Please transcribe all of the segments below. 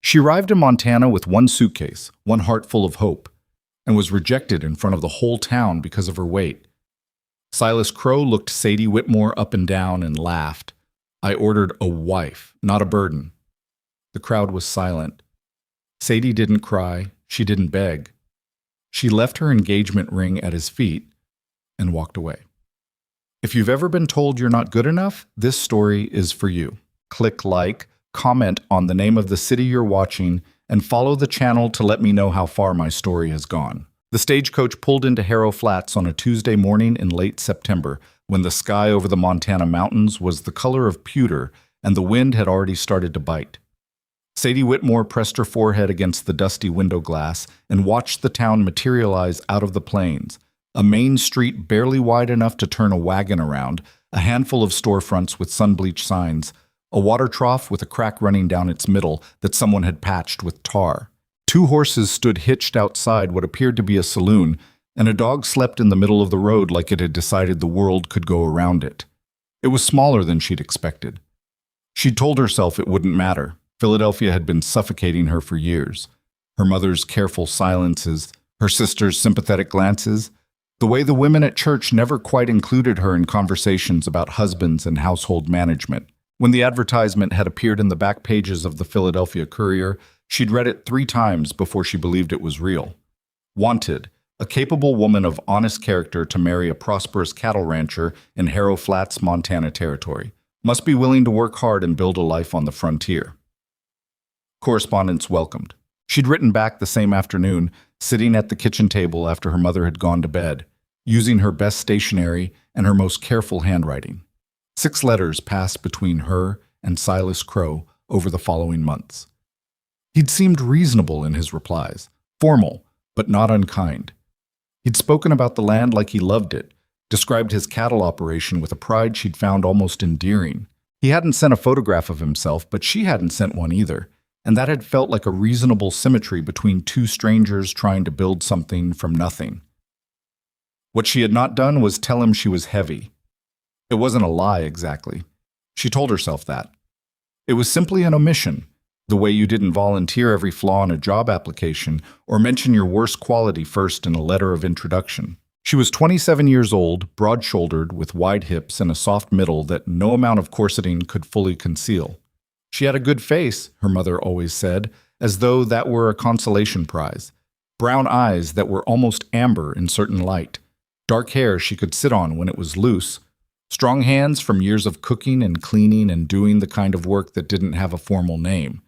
She arrived in Montana with one suitcase, one heart full of hope, and was rejected in front of the whole town because of her weight. Silas Crow looked Sadie Whitmore up and down and laughed. "I ordered a wife, not a burden." The crowd was silent. Sadie didn't cry. She didn't beg. She left her engagement ring at his feet and walked away. If you've ever been told you're not good enough, this story is for you. Click like, comment on the name of the city you're watching, and follow the channel to let me know how far my story has gone. The stagecoach pulled into Harrow Flats on a Tuesday morning in late September, when the sky over the Montana mountains was the color of pewter and the wind had already started to bite. Sadie Whitmore pressed her forehead against the dusty window glass and watched the town materialize out of the plains. A main street barely wide enough to turn a wagon around, a handful of storefronts with sun-bleached signs, a water trough with a crack running down its middle that someone had patched with tar. 2 horses stood hitched outside what appeared to be a saloon, and a dog slept in the middle of the road like it had decided the world could go around it. It was smaller than she'd expected. She'd told herself it wouldn't matter. Philadelphia had been suffocating her for years. Her mother's careful silences, her sister's sympathetic glances, the way the women at church never quite included her in conversations about husbands and household management. When the advertisement had appeared in the back pages of the Philadelphia Courier, she'd read it 3 times before she believed it was real. Wanted, a capable woman of honest character to marry a prosperous cattle rancher in Harrow Flats, Montana territory. Must be willing to work hard and build a life on the frontier. Correspondence welcomed. She'd written back the same afternoon, sitting at the kitchen table after her mother had gone to bed, using her best stationery and her most careful handwriting. 6 letters passed between her and Silas Crow over the following months. He'd seemed reasonable in his replies, formal, but not unkind. He'd spoken about the land like he loved it, described his cattle operation with a pride she'd found almost endearing. He hadn't sent a photograph of himself, but she hadn't sent one either, and that had felt like a reasonable symmetry between 2 strangers trying to build something from nothing. What she had not done was tell him she was heavy. It wasn't a lie exactly. She told herself that. It was simply an omission, the way you didn't volunteer every flaw in a job application or mention your worst quality first in a letter of introduction. She was 27 years old, broad-shouldered, with wide hips and a soft middle that no amount of corseting could fully conceal. She had a good face, her mother always said, as though that were a consolation prize. Brown eyes that were almost amber in certain light. Dark hair she could sit on when it was loose. Strong hands from years of cooking and cleaning and doing the kind of work that didn't have a formal name.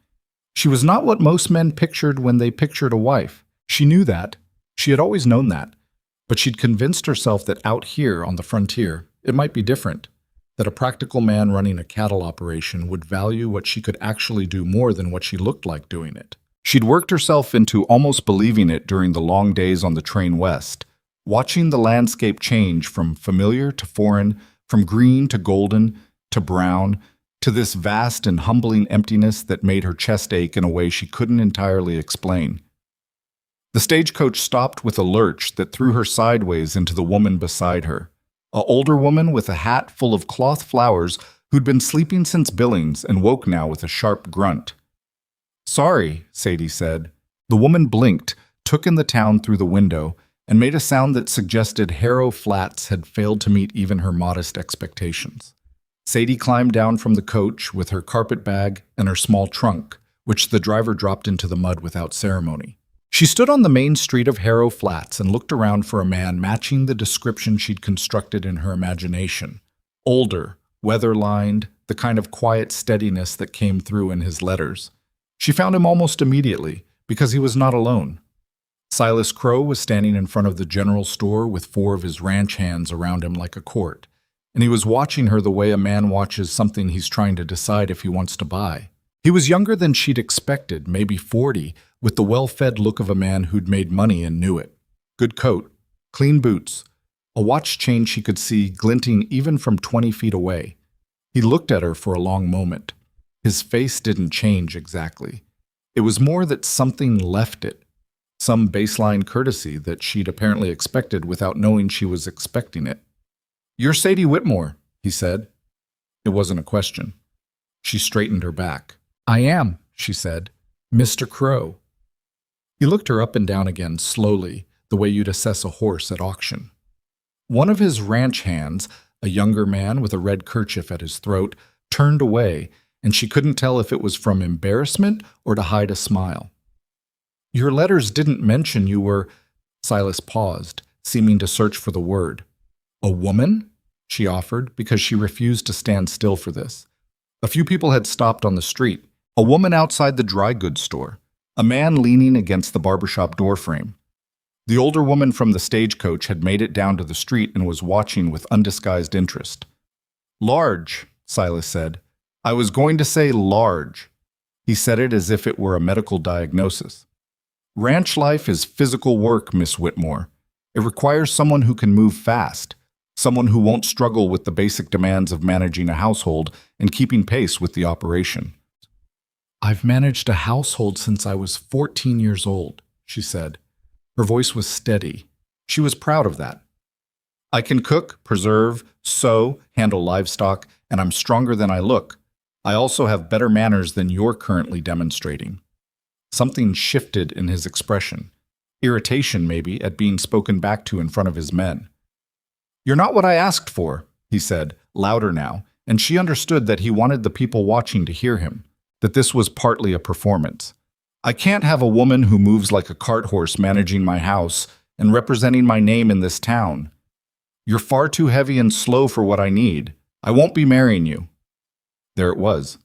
She was not what most men pictured when they pictured a wife. She knew that. She had always known that. But she'd convinced herself that out here on the frontier, it might be different. That a practical man running a cattle operation would value what she could actually do more than what she looked like doing it. She'd worked herself into almost believing it during the long days on the train west, watching the landscape change from familiar to foreign, from green to golden to brown, to this vast and humbling emptiness that made her chest ache in a way she couldn't entirely explain. The stagecoach stopped with a lurch that threw her sideways into the woman beside her. An older woman with a hat full of cloth flowers who'd been sleeping since Billings and woke now with a sharp grunt. "Sorry," Sadie said. The woman blinked, took in the town through the window, and made a sound that suggested Harrow Flats had failed to meet even her modest expectations. Sadie climbed down from the coach with her carpet bag and her small trunk, which the driver dropped into the mud without ceremony. She stood on the main street of Harrow Flats and looked around for a man matching the description she'd constructed in her imagination. Older, weather-lined, the kind of quiet steadiness that came through in his letters. She found him almost immediately, because he was not alone. Silas Crow was standing in front of the general store with 4 of his ranch hands around him like a court, and he was watching her the way a man watches something he's trying to decide if he wants to buy. He was younger than she'd expected, maybe 40, with the well-fed look of a man who'd made money and knew it. Good coat, clean boots, a watch chain she could see glinting even from 20 feet away. He looked at her for a long moment. His face didn't change exactly. It was more that something left it, some baseline courtesy that she'd apparently expected without knowing she was expecting it. "You're Sadie Whitmore," he said. It wasn't a question. She straightened her back. "I am," she said. Mr. Crow. He looked her up and down again slowly, the way you'd assess a horse at auction. One of his ranch hands, a younger man with a red kerchief at his throat, turned away, and she couldn't tell if it was from embarrassment or to hide a smile. Your letters didn't mention you were— Silas paused, seeming to search for the word. A woman? She offered, because she refused to stand still for this. A few people had stopped on the street. A woman outside the dry goods store. A man leaning against the barbershop doorframe. The older woman from the stagecoach had made it down to the street and was watching with undisguised interest. Large, Silas said. I was going to say large. He said it as if it were a medical diagnosis. Ranch life is physical work, Miss Whitmore. It requires someone who can move fast, someone who won't struggle with the basic demands of managing a household and keeping pace with the operation. I've managed a household since I was 14 years old, she said. Her voice was steady. She was proud of that. I can cook, preserve, sew, handle livestock, and I'm stronger than I look. I also have better manners than you're currently demonstrating. Something shifted in his expression. Irritation, maybe, at being spoken back to in front of his men. You're not what I asked for, he said, louder now, and she understood that he wanted the people watching to hear him, that this was partly a performance. I can't have a woman who moves like a cart horse managing my house and representing my name in this town. You're far too heavy and slow for what I need. I won't be marrying you. There it was.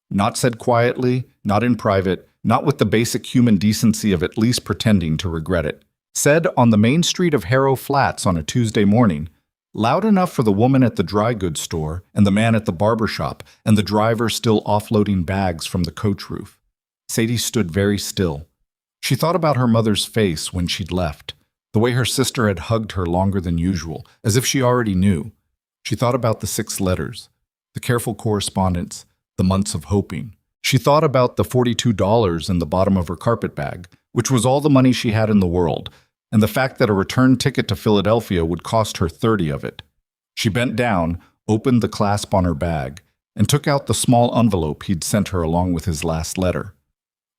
Not said quietly, not in private, not with the basic human decency of at least pretending to regret it. Said on the main street of Harrow Flats on a Tuesday morning, loud enough for the woman at the dry goods store and the man at the barber shop and the driver still offloading bags from the coach roof. Sadie stood very still. She thought about her mother's face when she'd left, the way her sister had hugged her longer than usual, as if she already knew. She thought about the 6 letters, the careful correspondence, the months of hoping. She thought about the $42 in the bottom of her carpet bag, which was all the money she had in the world, and the fact that a return ticket to Philadelphia would cost her 30 of it. She bent down, opened the clasp on her bag, and took out the small envelope he'd sent her along with his last letter.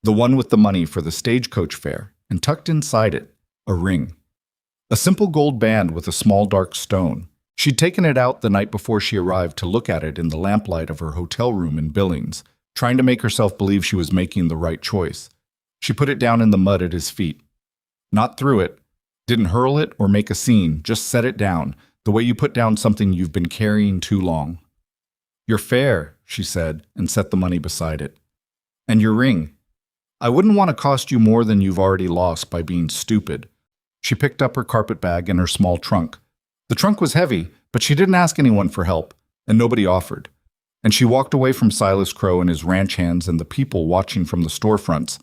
The one with the money for the stagecoach fare, and tucked inside it, a ring. A simple gold band with a small dark stone. She'd taken it out the night before she arrived to look at it in the lamplight of her hotel room in Billings, trying to make herself believe she was making the right choice. She put it down in the mud at his feet. Not threw it, didn't hurl it or make a scene, just set it down, the way you put down something you've been carrying too long. Your fare, she said, and set the money beside it. And your ring. I wouldn't want to cost you more than you've already lost by being stupid. She picked up her carpet bag and her small trunk. The trunk was heavy, but she didn't ask anyone for help, and nobody offered. And she walked away from Silas Crow and his ranch hands and the people watching from the storefronts,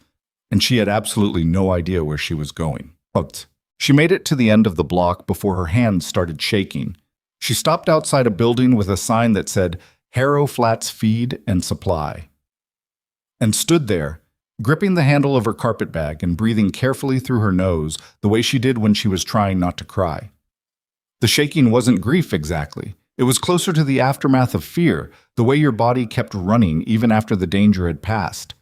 and she had absolutely no idea where she was going. But she made it to the end of the block before her hands started shaking. She stopped outside a building with a sign that said, Harrow Flats Feed and Supply, and stood there, gripping the handle of her carpet bag and breathing carefully through her nose the way she did when she was trying not to cry. The shaking wasn't grief exactly. It was closer to the aftermath of fear, the way your body kept running even after the danger had passed.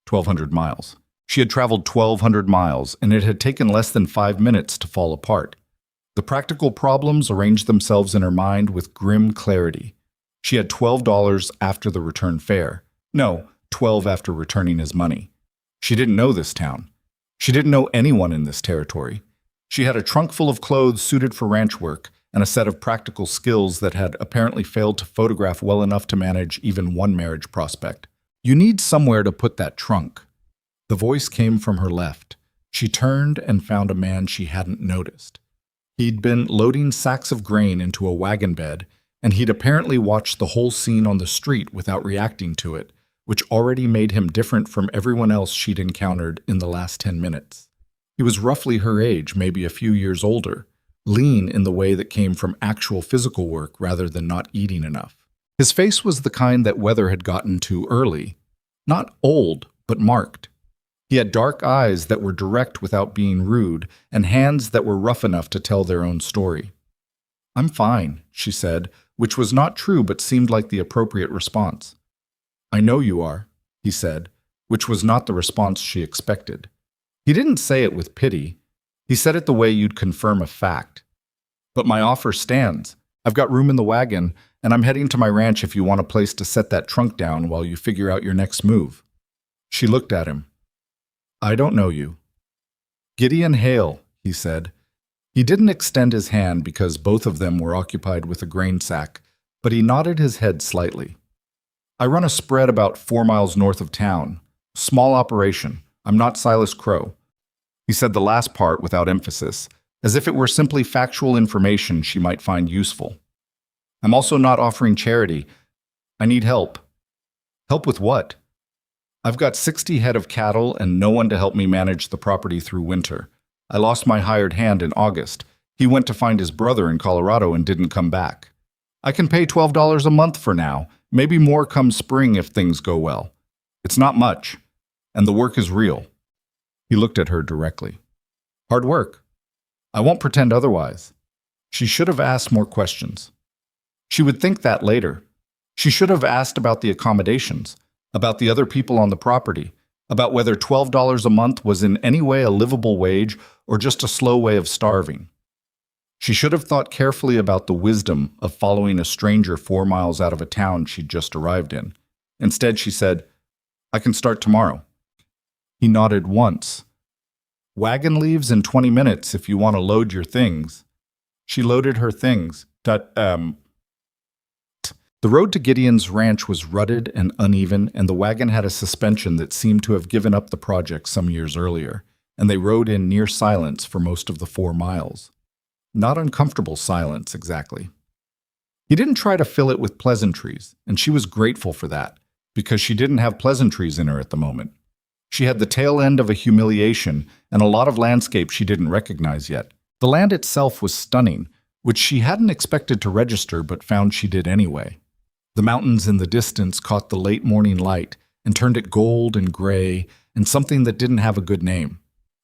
1,200 miles. She had traveled 1,200 miles, and it had taken less than 5 minutes to fall apart. The practical problems arranged themselves in her mind with grim clarity. She had $12 after the return fare. No, 12 after returning his money. She didn't know this town. She didn't know anyone in this territory. She had a trunk full of clothes suited for ranch work and a set of practical skills that had apparently failed to photograph well enough to manage even one marriage prospect. You need somewhere to put that trunk. The voice came from her left. She turned and found a man she hadn't noticed. He'd been loading sacks of grain into a wagon bed, and he'd apparently watched the whole scene on the street without reacting to it, which already made him different from everyone else she'd encountered in the last 10 minutes. He was roughly her age, maybe a few years older, lean in the way that came from actual physical work rather than not eating enough. His face was the kind that weather had gotten to early. Not old, but marked. He had dark eyes that were direct without being rude, and hands that were rough enough to tell their own story. I'm fine, she said, which was not true but seemed like the appropriate response. I know you are, he said, which was not the response she expected. He didn't say it with pity. He said it the way you'd confirm a fact. But my offer stands. I've got room in the wagon, and I'm heading to my ranch if you want a place to set that trunk down while you figure out your next move. She looked at him. I don't know you. Gideon Hale, he said. He didn't extend his hand because both of them were occupied with a grain sack, but he nodded his head slightly. I run a spread about 4 miles north of town. Small operation. I'm not Silas Crow. He said the last part without emphasis, as if it were simply factual information she might find useful. I'm also not offering charity. I need help. Help with what? I've got 60 head of cattle and no one to help me manage the property through winter. I lost my hired hand in August. He went to find his brother in Colorado and didn't come back. I can pay $12 a month for now, maybe more come spring if things go well. It's not much, and the work is real. He looked at her directly. Hard work. I won't pretend otherwise. She should have asked more questions. She would think that later. She should have asked about the accommodations, about the other people on the property, about whether $12 a month was in any way a livable wage or just a slow way of starving. She should have thought carefully about the wisdom of following a stranger 4 miles out of a town she'd just arrived in. Instead, she said, I can start tomorrow. He nodded once. Wagon leaves in 20 minutes if you want to load your things. She loaded her things. The road to Gideon's ranch was rutted and uneven, and the wagon had a suspension that seemed to have given up the project some years earlier, and they rode in near silence for most of the 4 miles. Not uncomfortable silence, exactly. He didn't try to fill it with pleasantries, and she was grateful for that, because she didn't have pleasantries in her at the moment. She had the tail end of a humiliation and a lot of landscape she didn't recognize yet. The land itself was stunning, which she hadn't expected to register but found she did anyway. The mountains in the distance caught the late morning light and turned it gold and gray and something that didn't have a good name.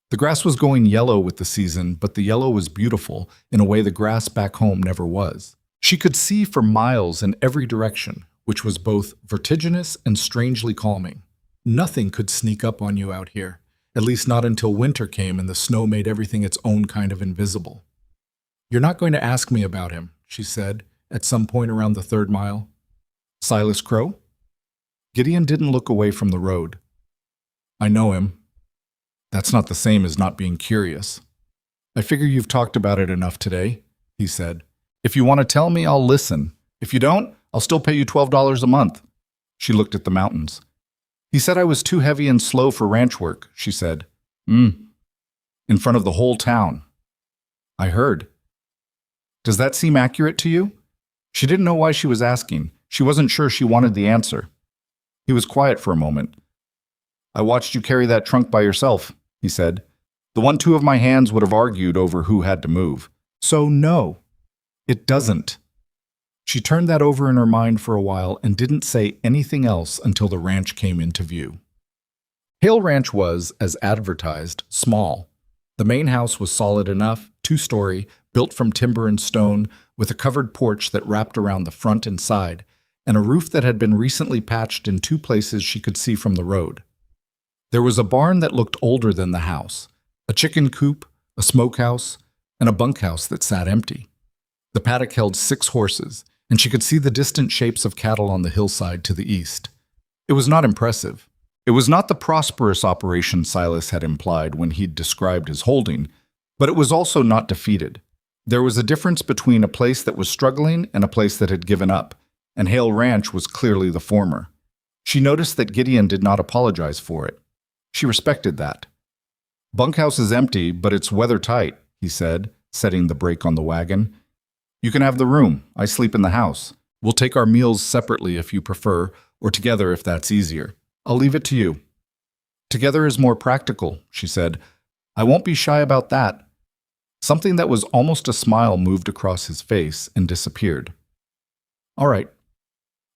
The grass was going yellow with the season, but the yellow was beautiful in a way the grass back home never was. She could see for miles in every direction, which was both vertiginous and strangely calming. Nothing could sneak up on you out here, at least not until winter came and the snow made everything its own kind of invisible. You're not going to ask me about him, she said, at some point around the 3rd mile. Silas Crow? Gideon didn't look away from the road. I know him. That's not the same as not being curious. I figure you've talked about it enough today, he said. If you want to tell me, I'll listen. If you don't, I'll still pay you $12 a month. She looked at the mountains. He said I was too heavy and slow for ranch work, she said. In front of the whole town. I heard. Does that seem accurate to you? She didn't know why she was asking. She wasn't sure she wanted the answer. He was quiet for a moment. I watched you carry that trunk by yourself, he said. The one 2 of my hands would have argued over who had to move. So no, it doesn't. She turned that over in her mind for a while and didn't say anything else until the ranch came into view. Hale Ranch was, as advertised, small. The main house was solid enough, 2-story, built from timber and stone, with a covered porch that wrapped around the front and side, and a roof that had been recently patched in 2 places she could see from the road. There was a barn that looked older than the house, a chicken coop, a smokehouse, and a bunkhouse that sat empty. The paddock held 6 horses, and she could see the distant shapes of cattle on the hillside to the east. It was not impressive. It was not the prosperous operation Silas had implied when he'd described his holding, but it was also not defeated. There was a difference between a place that was struggling and a place that had given up, and Hale Ranch was clearly the former. She noticed that Gideon did not apologize for it. She respected that. Bunkhouse is empty, but it's weather-tight, he said, setting the brake on the wagon. You can have the room. I sleep in the house. We'll take our meals separately if you prefer, or together if that's easier. I'll leave it to you. Together is more practical, she said. I won't be shy about that. Something that was almost a smile moved across his face and disappeared. All right.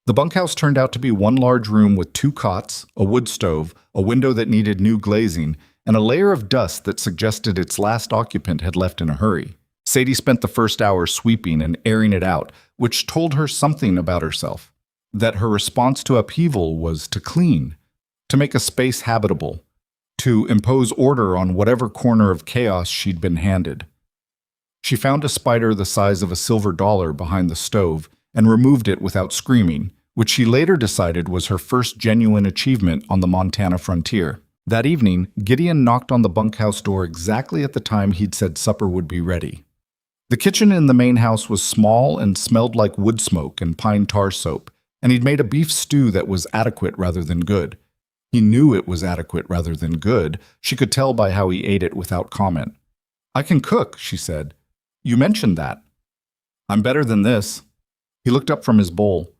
The bunkhouse turned out to be one large room with 2 cots, a wood stove, a window that needed new glazing, and a layer of dust that suggested its last occupant had left in a hurry. Sadie spent the first hour sweeping and airing it out, which told her something about herself. That her response to upheaval was to clean. to make a space habitable, to impose order on whatever corner of chaos she'd been handed. She found a spider the size of a silver dollar behind the stove and removed it without screaming, which she later decided was her first genuine achievement on the Montana frontier. That evening, Gideon knocked on the bunkhouse door exactly at the time he'd said supper would be ready. The kitchen in the main house was small and smelled like wood smoke and pine tar soap, and he'd made a beef stew that was adequate rather than good. He knew it was adequate rather than good. She could tell by how he ate it without comment. "I can cook," she said. "You mentioned that." "I'm better than this." He looked up from his bowl.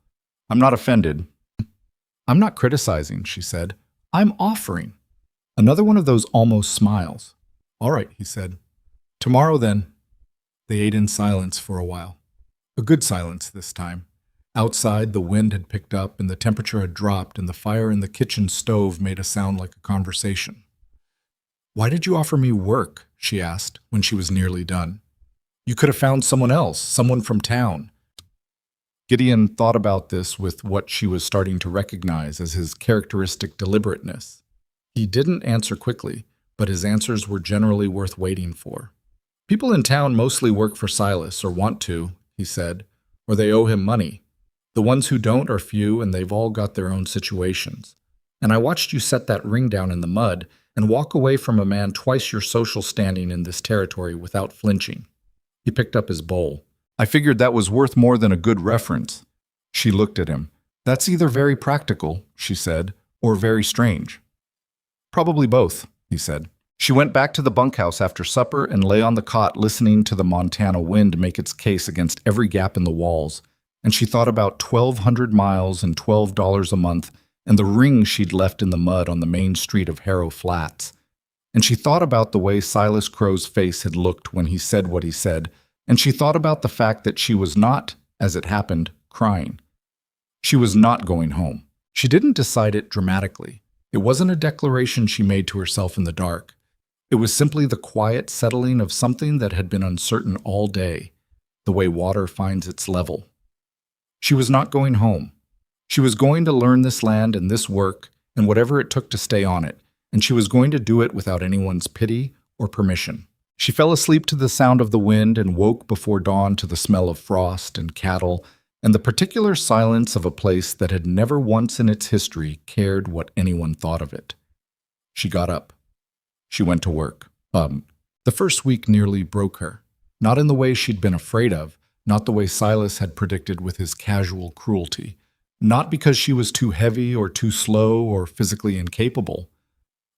"I'm not offended." "I'm not criticizing," she said. "I'm offering." Another one of those almost smiles. "All right," he said. "Tomorrow, then." They ate in silence for a while. A good silence this time. Outside, the wind had picked up and the temperature had dropped, and the fire in the kitchen stove made a sound like a conversation. "Why did you offer me work?" she asked when she was nearly done. "You could have found someone else, someone from town." Gideon thought about this with what she was starting to recognize as his characteristic deliberateness. He didn't answer quickly, but his answers were generally worth waiting for. "People in town mostly work for Silas, or want to," he said, "or they owe him money. The ones who don't are few, and they've all got their own situations. And I watched you set that ring down in the mud and walk away from a man twice your social standing in this territory without flinching." He picked up his bowl. "I figured that was worth more than a good reference." She looked at him. "That's either very practical," she said, "or very strange." "Probably both," he said. She went back to the bunkhouse after supper and lay on the cot listening to the Montana wind make its case against every gap in the walls, and she thought about 1,200 miles and $12 a month and the ring she'd left in the mud on the main street of Harrow Flats. And she thought about the way Silas Crow's face had looked when he said what he said, and she thought about the fact that she was not, as it happened, crying. She was not going home. She didn't decide it dramatically. It wasn't a declaration she made to herself in the dark. It was simply the quiet settling of something that had been uncertain all day, the way water finds its level. She was not going home. She was going to learn this land and this work and whatever it took to stay on it, and she was going to do it without anyone's pity or permission. She fell asleep to the sound of the wind and woke before dawn to the smell of frost and cattle and the particular silence of a place that had never once in its history cared what anyone thought of it. She got up. She went to work. The first week nearly broke her. Not in the way she'd been afraid of, not the way Silas had predicted with his casual cruelty, not because she was too heavy or too slow or physically incapable.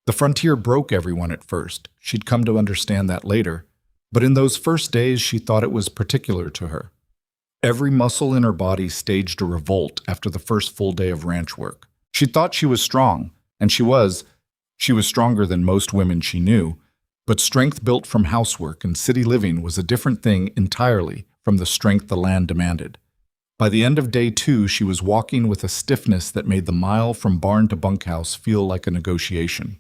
The frontier broke everyone at first. She'd come to understand that later. But in those first days, she thought it was particular to her. Every muscle in her body staged a revolt after the first full day of ranch work. She thought she was strong, and she was. She was stronger than most women she knew, but strength built from housework and city living was a different thing entirely from the strength the land demanded. By the end of day 2, she was walking with a stiffness that made the mile from barn to bunkhouse feel like a negotiation.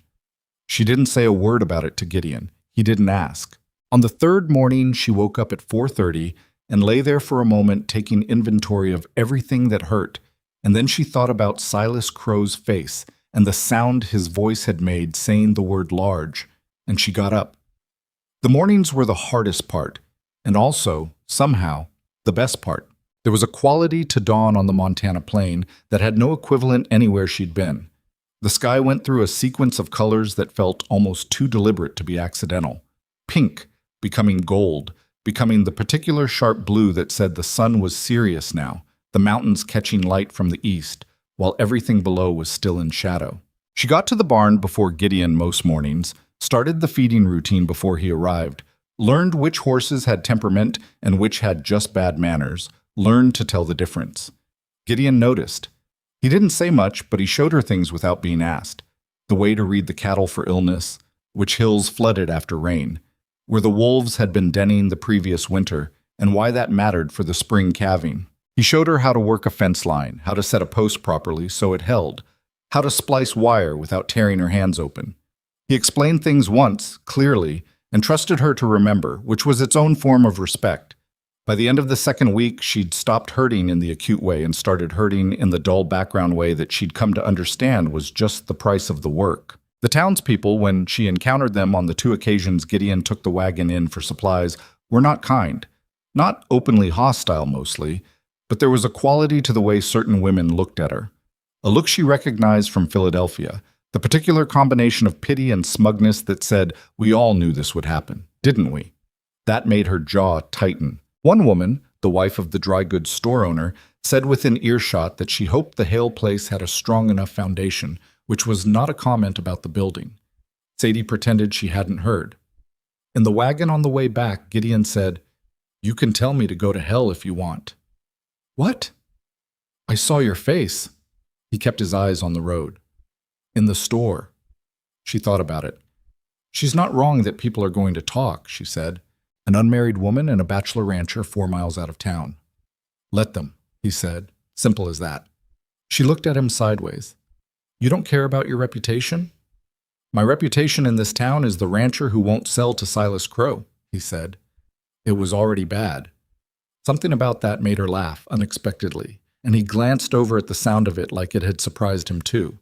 She didn't say a word about it to Gideon. He didn't ask. On the third morning, she woke up at 4:30 and lay there for a moment taking inventory of everything that hurt, and then she thought about Silas Crow's face and the sound his voice had made saying the word large, and she got up. The mornings were the hardest part, and also, somehow, the best part. There was a quality to dawn on the Montana plain that had no equivalent anywhere she'd been. The sky went through a sequence of colors that felt almost too deliberate to be accidental. Pink, becoming gold, becoming the particular sharp blue that said the sun was serious now, the mountains catching light from the east, while everything below was still in shadow. She got to the barn before Gideon most mornings, started the feeding routine before he arrived, learned which horses had temperament and which had just bad manners, learned to tell the difference. Gideon noticed. He didn't say much, but he showed her things without being asked. The way to read the cattle for illness, which hills flooded after rain, where the wolves had been denning the previous winter, and why that mattered for the spring calving. He showed her how to work a fence line, how to set a post properly so it held, how to splice wire without tearing her hands open. He explained things once, clearly, and trusted her to remember, which was its own form of respect. By the end of the second week, she'd stopped hurting in the acute way and started hurting in the dull background way that she'd come to understand was just the price of the work. The townspeople, when she encountered them on the 2 occasions Gideon took the wagon in for supplies, were not kind. Not openly hostile mostly, but there was a quality to the way certain women looked at her. A look she recognized from Philadelphia, the particular combination of pity and smugness that said, "We all knew this would happen, didn't we?" That made her jaw tighten. One woman, the wife of the dry goods store owner, said within earshot that she hoped the Hale place had a strong enough foundation, which was not a comment about the building. Sadie pretended she hadn't heard. In the wagon on the way back, Gideon said, "You can tell me to go to hell if you want." "What?" "I saw your face." He kept his eyes on the road. "In the store." She thought about it. "She's not wrong that people are going to talk," she said. "An unmarried woman and a bachelor rancher 4 miles out of town." "Let them," he said. Simple as that. She looked at him sideways. "You don't care about your reputation?" "My reputation in this town is the rancher who won't sell to Silas Crow," he said. It was already bad. Something about that made her laugh unexpectedly, and he glanced over at the sound of it like it had surprised him too.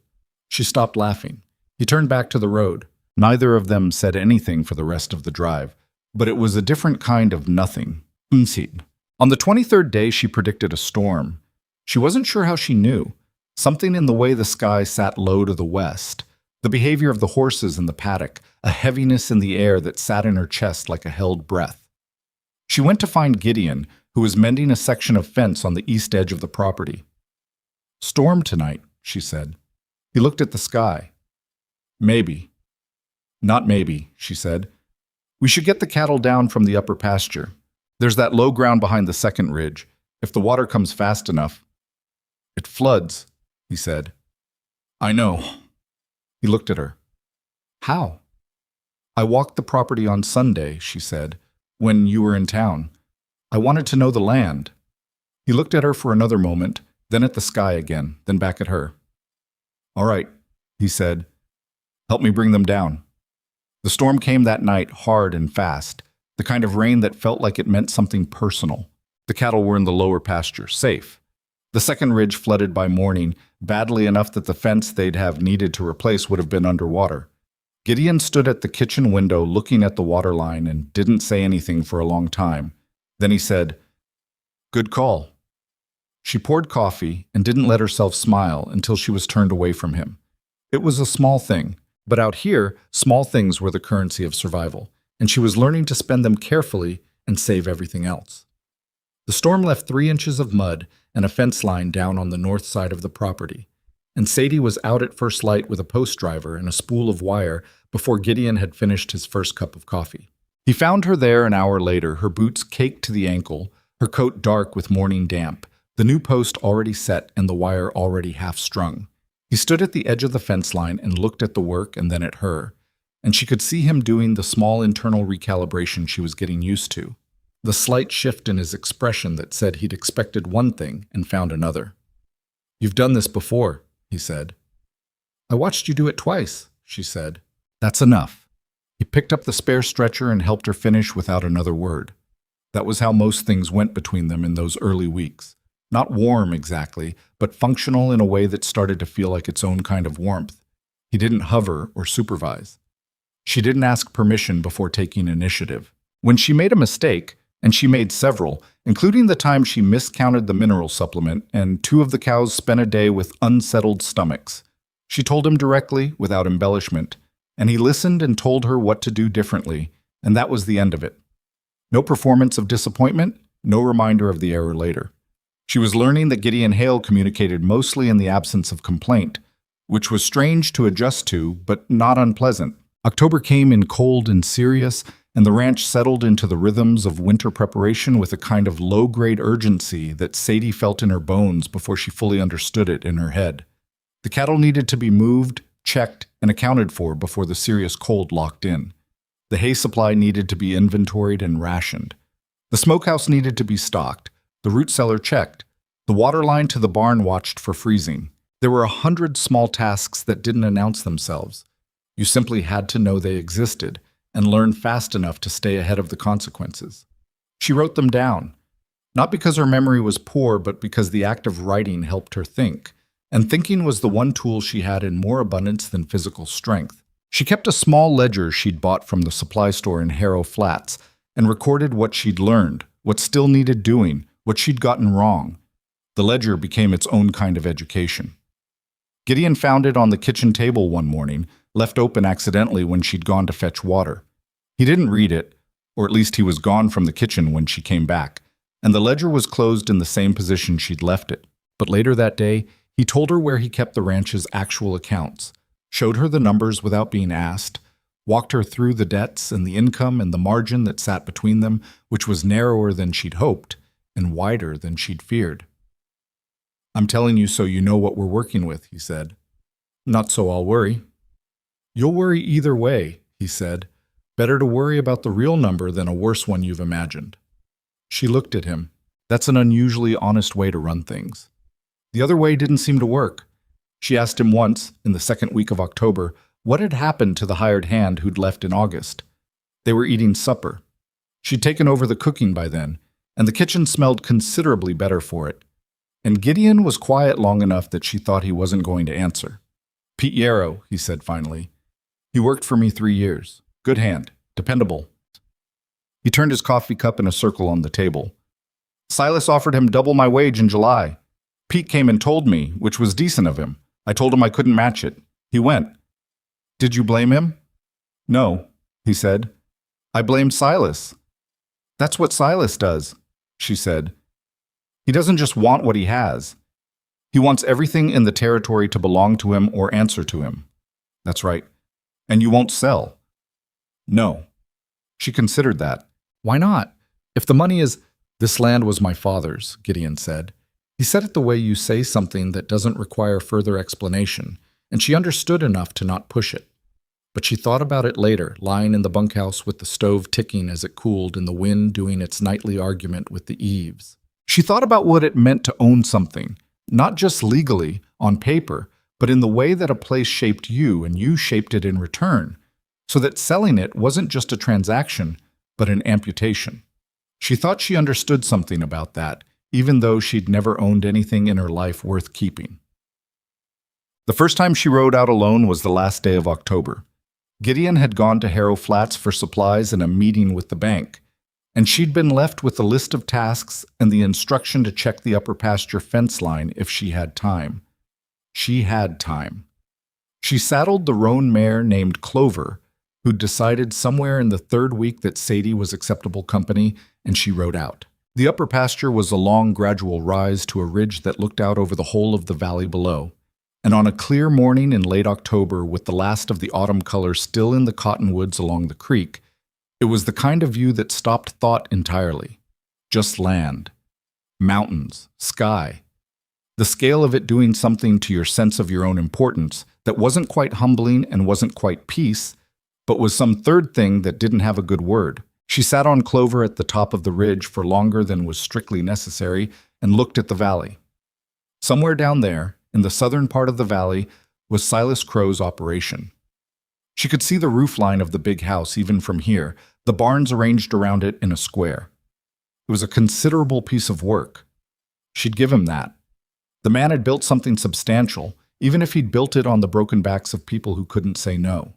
She stopped laughing. He turned back to the road. Neither of them said anything for the rest of the drive, but it was a different kind of nothing. On the 23rd day, she predicted a storm. She wasn't sure how she knew. Something in the way the sky sat low to the west, the behavior of the horses in the paddock, a heaviness in the air that sat in her chest like a held breath. She went to find Gideon, who was mending a section of fence on the east edge of the property. "Storm tonight," she said. He looked at the sky. "Maybe." "Not maybe," she said. "We should get the cattle down from the upper pasture. There's that low ground behind the second ridge. If the water comes fast enough." "It floods," he said. "I know." He looked at her. "How?" "I walked the property on Sunday," she said, "when you were in town. I wanted to know the land." He looked at her for another moment, then at the sky again, then back at her. "All right," he said. "Help me bring them down." The storm came that night, hard and fast, the kind of rain that felt like it meant something personal. The cattle were in the lower pasture, safe. The second ridge flooded by morning, badly enough that the fence they'd have needed to replace would have been underwater. Gideon stood at the kitchen window looking at the water line and didn't say anything for a long time. Then he said, "Good call." She poured coffee and didn't let herself smile until she was turned away from him. It was a small thing, but out here, small things were the currency of survival, and she was learning to spend them carefully and save everything else. The storm left 3 inches of mud and a fence line down on the north side of the property, and Sadie was out at first light with a post driver and a spool of wire before Gideon had finished his first cup of coffee. He found her there an hour later, her boots caked to the ankle, her coat dark with morning damp, the new post already set and the wire already half-strung. He stood at the edge of the fence line and looked at the work and then at her, and she could see him doing the small internal recalibration she was getting used to, the slight shift in his expression that said he'd expected one thing and found another. "You've done this before," he said. "I watched you do it twice," she said. "That's enough." He picked up the spare stretcher and helped her finish without another word. That was how most things went between them in those early weeks. Not warm exactly, but functional in a way that started to feel like its own kind of warmth. He didn't hover or supervise. She didn't ask permission before taking initiative. When she made a mistake, and she made several, including the time she miscounted the mineral supplement and 2 of the cows spent a day with unsettled stomachs, she told him directly, without embellishment, and he listened and told her what to do differently, and that was the end of it. No performance of disappointment, no reminder of the error later. She was learning that Gideon Hale communicated mostly in the absence of complaint, which was strange to adjust to, but not unpleasant. October came in cold and serious, and the ranch settled into the rhythms of winter preparation with a kind of low-grade urgency that Sadie felt in her bones before she fully understood it in her head. The cattle needed to be moved, checked, and accounted for before the serious cold locked in. The hay supply needed to be inventoried and rationed. The smokehouse needed to be stocked, the root cellar checked, the water line to the barn watched for freezing. There were 100 small tasks that didn't announce themselves. You simply had to know they existed and learn fast enough to stay ahead of the consequences. She wrote them down. Not because her memory was poor, but because the act of writing helped her think. And thinking was the one tool she had in more abundance than physical strength. She kept a small ledger she'd bought from the supply store in Harrow Flats and recorded what she'd learned, what still needed doing, what she'd gotten wrong. The ledger became its own kind of education. Gideon found it on the kitchen table one morning, left open accidentally when she'd gone to fetch water. He didn't read it, or at least he was gone from the kitchen when she came back, and the ledger was closed in the same position she'd left it. But later that day, he told her where he kept the ranch's actual accounts, showed her the numbers without being asked, walked her through the debts and the income and the margin that sat between them, which was narrower than she'd hoped and wider than she'd feared. "I'm telling you so you know what we're working with," he said. "Not so I'll worry." "You'll worry either way," he said. "Better to worry about the real number than a worse one you've imagined." She looked at him. That's an unusually honest way to run things. The other way didn't seem to work. She asked him once, in the second week of October, what had happened to the hired hand who'd left in August. They were eating supper. She'd taken over the cooking by then, and the kitchen smelled considerably better for it. And Gideon was quiet long enough that she thought he wasn't going to answer. "Pete Yarrow," he said finally. "He worked for me 3 years. Good hand. Dependable." He turned his coffee cup in a circle on the table. "Silas offered him double my wage in July. Pete came and told me, which was decent of him. I told him I couldn't match it. He went." "Did you blame him?" "No," he said. "I blamed Silas." "That's what Silas does," she said. "He doesn't just want what he has. He wants everything in the territory to belong to him or answer to him." "That's right. And you won't sell." "No." She considered that. "Why not? If the money is—" "This land was my father's," Gideon said. He said it the way you say something that doesn't require further explanation, and she understood enough to not push it. But she thought about it later, lying in the bunkhouse with the stove ticking as it cooled and the wind doing its nightly argument with the eaves. She thought about what it meant to own something, not just legally, on paper, but in the way that a place shaped you and you shaped it in return, so that selling it wasn't just a transaction, but an amputation. She thought she understood something about that, even though she'd never owned anything in her life worth keeping. The first time she rode out alone was the last day of October. Gideon had gone to Harrow Flats for supplies and a meeting with the bank, and she'd been left with a list of tasks and the instruction to check the upper pasture fence line if she had time. She had time. She saddled the roan mare named Clover, who'd decided somewhere in the third week that Sadie was acceptable company, and she rode out. The upper pasture was a long, gradual rise to a ridge that looked out over the whole of the valley below. And on a clear morning in late October, with the last of the autumn color still in the cottonwoods along the creek, it was the kind of view that stopped thought entirely. Just land. Mountains. Sky. The scale of it doing something to your sense of your own importance that wasn't quite humbling and wasn't quite peace, but was some third thing that didn't have a good word. She sat on Clover at the top of the ridge for longer than was strictly necessary and looked at the valley. Somewhere down there, in the southern part of the valley, was Silas Crow's operation. She could see the roof line of the big house even from here, the barns arranged around it in a square. It was a considerable piece of work. She'd give him that. The man had built something substantial, even if he'd built it on the broken backs of people who couldn't say no.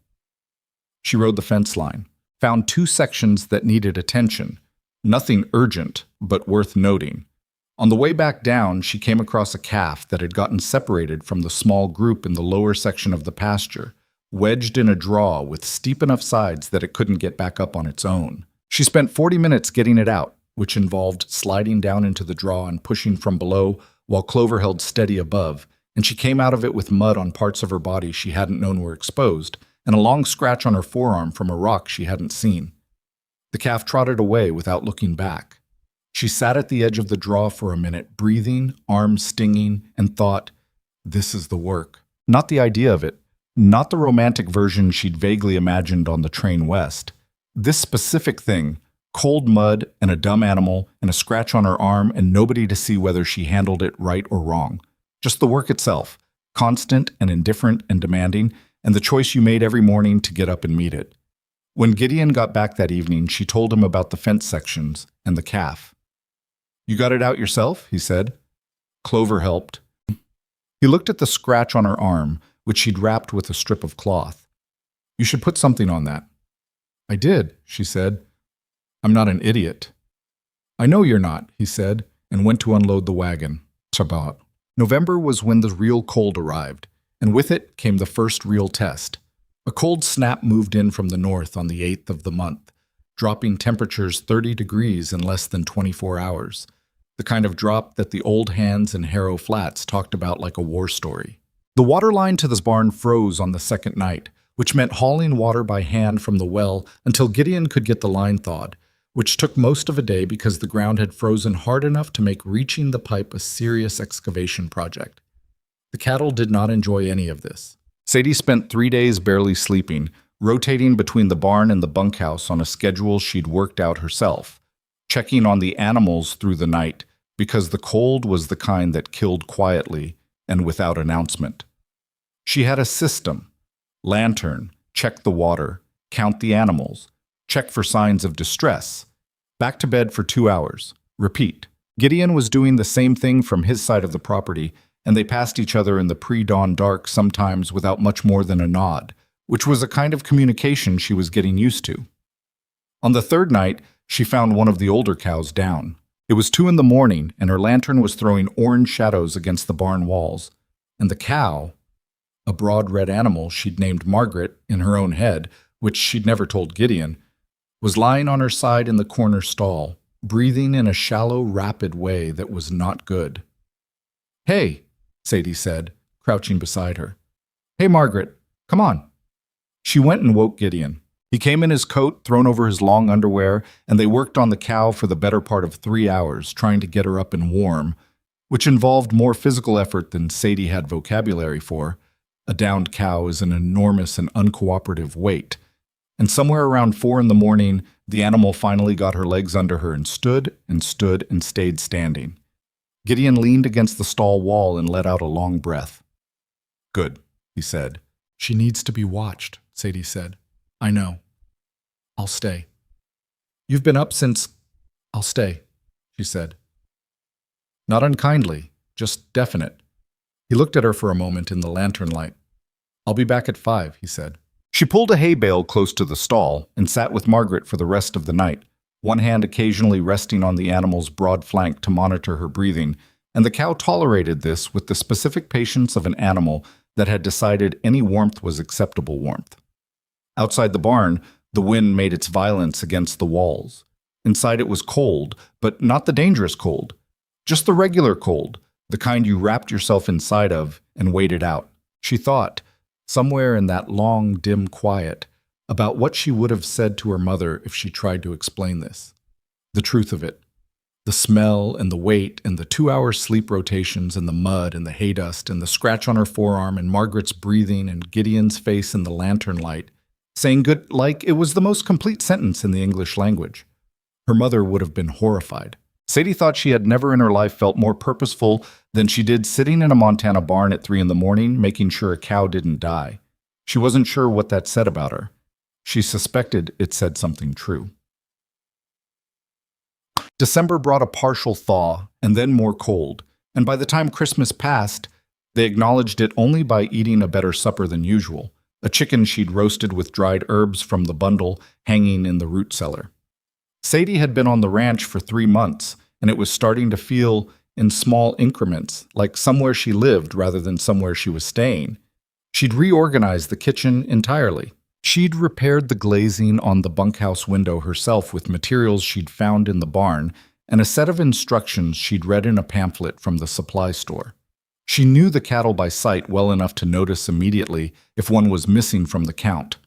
She rode the fence line, found 2 sections that needed attention, nothing urgent, but worth noting. On the way back down, she came across a calf that had gotten separated from the small group in the lower section of the pasture, wedged in a draw with steep enough sides that it couldn't get back up on its own. She spent 40 minutes getting it out, which involved sliding down into the draw and pushing from below while Clover held steady above, and she came out of it with mud on parts of her body she hadn't known were exposed, and a long scratch on her forearm from a rock she hadn't seen. The calf trotted away without looking back. She sat at the edge of the draw for a minute, breathing, arms stinging, and thought, this is the work. Not the idea of it, not the romantic version she'd vaguely imagined on the train west. This specific thing, cold mud and a dumb animal and a scratch on her arm and nobody to see whether she handled it right or wrong. Just the work itself, constant and indifferent and demanding, and the choice you made every morning to get up and meet it. When Gideon got back that evening, she told him about the fence sections and the calf. You got it out yourself? He said. Clover helped. He looked at the scratch on her arm, which she'd wrapped with a strip of cloth. You should put something on that. I did, she said. I'm not an idiot. I know you're not, he said, and went to unload the wagon. Shabbat. November was when the real cold arrived, and with it came the first real test. A cold snap moved in from the north on the 8th of the month, dropping temperatures 30 degrees in less than 24 hours, the kind of drop that the old hands in Harrow Flats talked about like a war story. The water line to this barn froze on the second night, which meant hauling water by hand from the well until Gideon could get the line thawed, which took most of a day because the ground had frozen hard enough to make reaching the pipe a serious excavation project. The cattle did not enjoy any of this. Sadie spent 3 days barely sleeping, rotating between the barn and the bunkhouse on a schedule she'd worked out herself, checking on the animals through the night because the cold was the kind that killed quietly and without announcement. She had a system. Lantern, check the water, count the animals, check for signs of distress. Back to bed for 2 hours. Repeat. Gideon was doing the same thing from his side of the property, and they passed each other in the pre-dawn dark sometimes without much more than a nod, which was a kind of communication she was getting used to. On the third night, she found one of the older cows down. It was 2 a.m, and her lantern was throwing orange shadows against the barn walls, and the cow, a broad red animal she'd named Margaret in her own head, which she'd never told Gideon, was lying on her side in the corner stall, breathing in a shallow, rapid way that was not good. Hey, Sadie said, crouching beside her. Hey, Margaret, come on. She went and woke Gideon. He came in his coat thrown over his long underwear, and they worked on the cow for the better part of 3 hours, trying to get her up and warm, which involved more physical effort than Sadie had vocabulary for. A downed cow is an enormous and uncooperative weight. And somewhere around 4 a.m, the animal finally got her legs under her and stood and stood and stayed standing. Gideon leaned against the stall wall and let out a long breath. Good, he said. She needs to be watched, Sadie said. I know. I'll stay. You've been up since... I'll stay, she said. Not unkindly, just definite. He looked at her for a moment in the lantern light. I'll be back at 5, he said. She pulled a hay bale close to the stall and sat with Margaret for the rest of the night, one hand occasionally resting on the animal's broad flank to monitor her breathing, and the cow tolerated this with the specific patience of an animal that had decided any warmth was acceptable warmth. Outside the barn, the wind made its violence against the walls. Inside it was cold, but not the dangerous cold, just the regular cold, the kind you wrapped yourself inside of and waited out. She thought, somewhere in that long, dim quiet, about what she would have said to her mother if she tried to explain this. The truth of it. The smell and the weight and the 2-hour sleep rotations and the mud and the hay dust and the scratch on her forearm and Margaret's breathing and Gideon's face in the lantern light, saying good like it was the most complete sentence in the English language. Her mother would have been horrified. Sadie thought she had never in her life felt more purposeful than she did sitting in a Montana barn at 3 a.m, making sure a cow didn't die. She wasn't sure what that said about her. She suspected it said something true. December brought a partial thaw, and then more cold, and by the time Christmas passed, they acknowledged it only by eating a better supper than usual, a chicken she'd roasted with dried herbs from the bundle hanging in the root cellar. Sadie had been on the ranch for 3 months, and it was starting to feel, in small increments, like somewhere she lived rather than somewhere she was staying. She'd reorganized the kitchen entirely. She'd repaired the glazing on the bunkhouse window herself with materials she'd found in the barn and a set of instructions she'd read in a pamphlet from the supply store. She knew the cattle by sight well enough to notice immediately if one was missing from the count.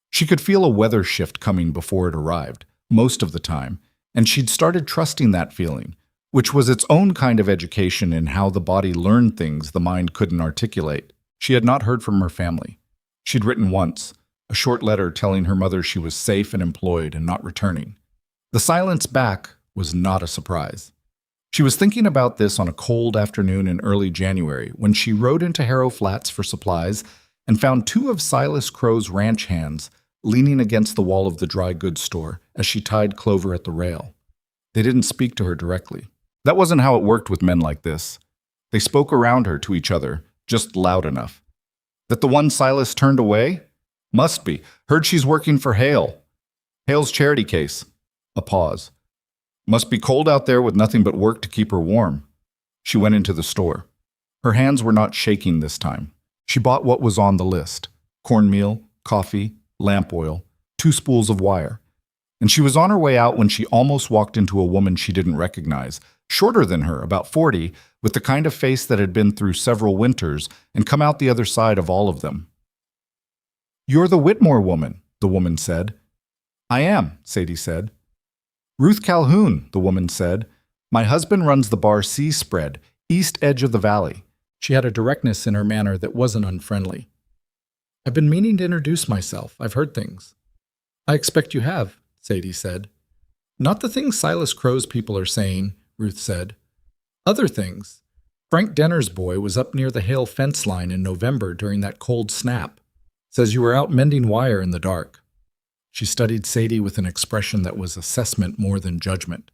She could feel a weather shift coming before it arrived, most of the time, and she'd started trusting that feeling, which was its own kind of education in how the body learned things the mind couldn't articulate. She had not heard from her family. She'd written once, a short letter telling her mother she was safe and employed and not returning. The silence back was not a surprise. She was thinking about this on a cold afternoon in early January when she rode into Harrow Flats for supplies and found 2 of Silas Crow's ranch hands leaning against the wall of the dry goods store as she tied Clover at the rail. They didn't speak to her directly. That wasn't how it worked with men like this. They spoke around her to each other, just loud enough. That the one Silas turned away? Must be. Heard she's working for Hale. Hale's charity case. A pause. Must be cold out there with nothing but work to keep her warm. She went into the store. Her hands were not shaking this time. She bought what was on the list: cornmeal, coffee, lamp oil, 2 spools of wire. And she was on her way out when she almost walked into a woman she didn't recognize, shorter than her, about 40, with the kind of face that had been through several winters and come out the other side of all of them. "You're the Whitmore woman," the woman said. "I am," Sadie said. "Ruth Calhoun," the woman said. "My husband runs the bar C Spread, east edge of the valley." She had a directness in her manner that wasn't unfriendly. "I've been meaning to introduce myself. I've heard things." "I expect you have," Sadie said. "Not the things Silas Crow's people are saying," Ruth said. "Other things. Frank Denner's boy was up near the Hale fence line in November during that cold snap. Says you were out mending wire in the dark." She studied Sadie with an expression that was assessment more than judgment.